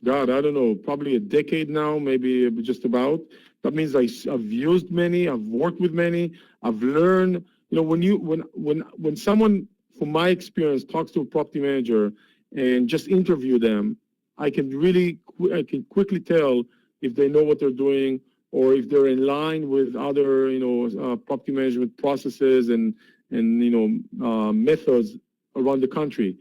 Speaker 1: God, I don't know, probably a decade now, maybe just about. That means I've used many, I've worked with many, I've learned. When someone, from my experience, talks to a property manager and just interview them, I can quickly tell if they know what they're doing, or if they're in line with other, property management processes and methods around the country.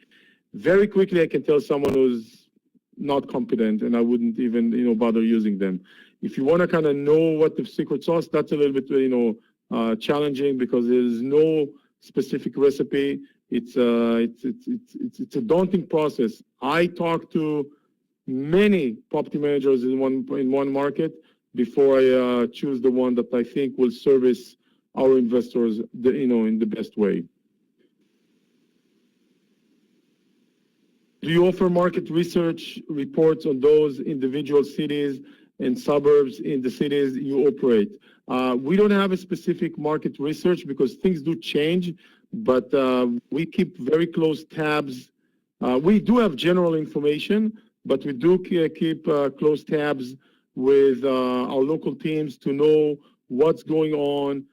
Speaker 1: Very quickly, I can tell someone who's not competent, and I wouldn't even, bother using them. If you want to kind of know what the secret sauce, that's a little bit, challenging, because there's no specific recipe. It's a daunting process. I talk to many property managers in one market before I choose the one that I think will service our investors, in the best way. Do you offer market research reports on those individual cities and suburbs in the cities you operate? We don't have a specific market research because things do change, but we keep very close tabs. We do have general information, but we do keep close tabs with our local teams to know what's going on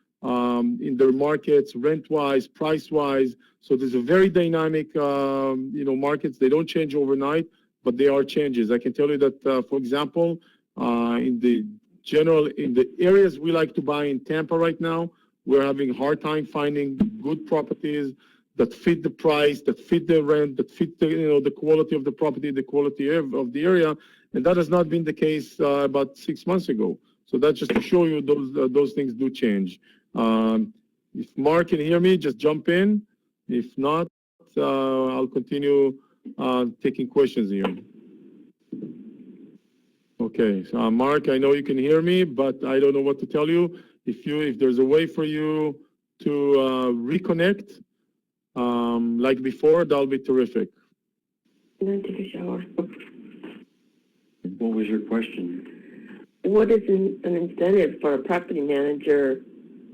Speaker 1: in their markets, rent-wise, price-wise. So there's a very dynamic, markets. They don't change overnight, but they are changes. I can tell you that, for example, in the areas we like to buy in Tampa right now, we're having a hard time finding good properties that fit the price, that fit the rent, that fit the quality of the property, the quality of the area, and that has not been the case about 6 months ago. So that's just to show you those things do change. If Mark can hear me, just jump in. If not, I'll continue taking questions here. Okay, so Mark, I know you can hear me, but I don't know what to tell you. If there's a way for you to reconnect, like before, that'll be terrific.
Speaker 4: I'm going to take a shower.
Speaker 2: What was your question?
Speaker 4: What is an incentive for a property manager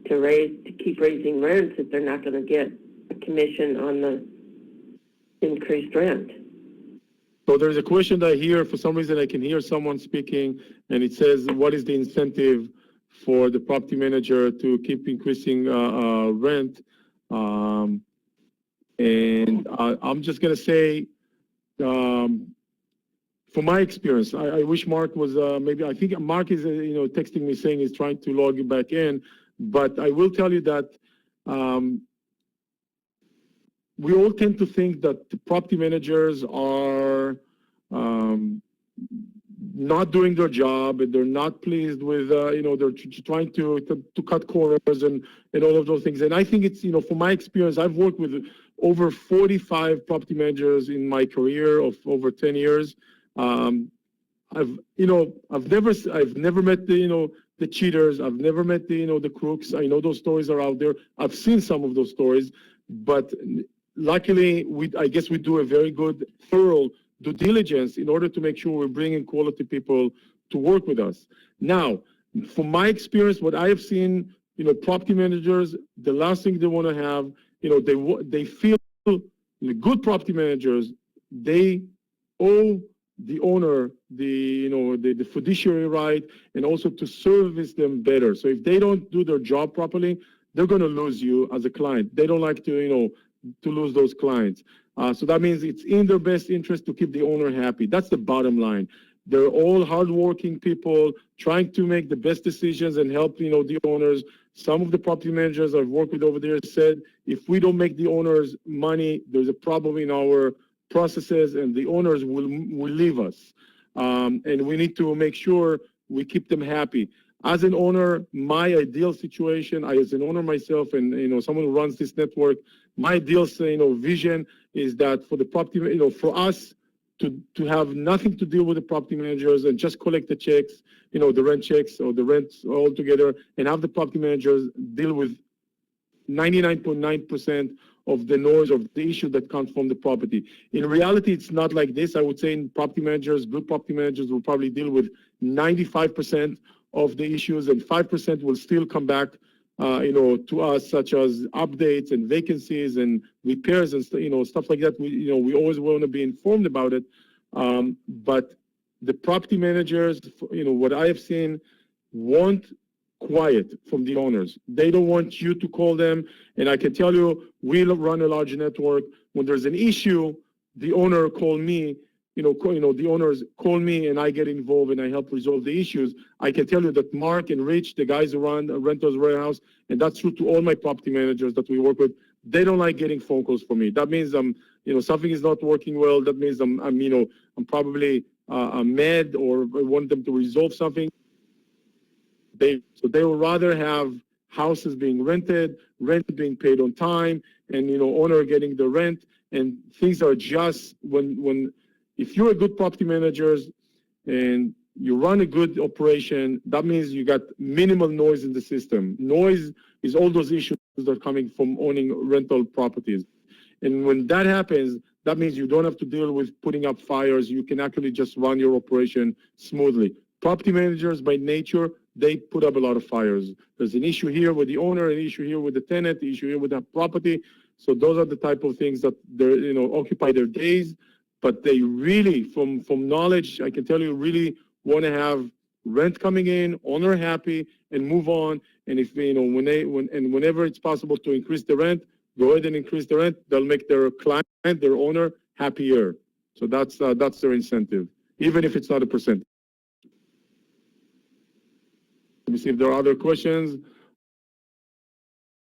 Speaker 4: to keep raising rents if they're not going to get a commission on the increased rent?
Speaker 1: So there's a question that I hear, for some reason I can hear someone speaking, and it says, what is the incentive for the property manager to keep increasing rent? And I'm just going to say, from my experience, I wish Mark was, I think Mark is, texting me saying he's trying to log back in, but I will tell you that we all tend to think that the property managers are not doing their job, and they're not pleased with, they're trying to cut corners and all of those things. And I think it's, from my experience, I've worked with over 45 property managers in my career of over 10 years. I've never met the cheaters. I've never met the, the crooks. I know those stories are out there. I've seen some of those stories, but luckily, I guess we do a very good, thorough due diligence in order to make sure we're bringing quality people to work with us. Now, from my experience, what I have seen, property managers, the last thing they want to have, they feel the good property managers, they owe the owner the fiduciary right and also to service them better. So if they don't do their job properly, they're going to lose you as a client. They don't like to, to lose those clients. So that means it's in their best interest to keep the owner happy. That's the bottom line. They're all hardworking people trying to make the best decisions and help, the owners. Some of the property managers I've worked with over there said, if we don't make the owners money, there's a problem in our processes and the owners will leave us. And we need to make sure we keep them happy. As an owner, my ideal situation, as an owner myself and, someone who runs this network, my ideal, vision is that for the property, for us to have nothing to deal with the property managers and just collect the checks, the rent checks or the rents all together and have the property managers deal with 99.9% of the noise of the issue that comes from the property. In reality, it's not like this. I would say in property managers, good property managers will probably deal with 95% of the issues and 5% will still come back to us, such as updates and vacancies and repairs and stuff like that. We always want to be informed about it. But the property managers, what I have seen, want quiet from the owners. They don't want you to call them. And I can tell you, we run a large network. When there's an issue, the owner call me. The owners call me and I get involved and I help resolve the issues. I can tell you that Mark and Rich, the guys who run Renters Warehouse, and that's true to all my property managers that we work with, they don't like getting phone calls from me. That means something is not working well. That means I'm probably mad or I want them to resolve something. They would rather have houses being rented, rent being paid on time, and owner getting the rent, and things are just if you're a good property manager and you run a good operation, that means you got minimal noise in the system. Noise is all those issues that are coming from owning rental properties. And when that happens, that means you don't have to deal with putting up fires. You can actually just run your operation smoothly. Property managers, by nature, they put up a lot of fires. There's an issue here with the owner, an issue here with the tenant, an issue here with the property. So those are the type of things that they occupy their days. But they really, from knowledge, I can tell you, really want to have rent coming in, owner happy, and move on. And if whenever it's possible to increase the rent, go ahead and increase the rent. They'll make their client, their owner, happier. So that's their incentive, even if it's not a percent. Let me see if there are other questions.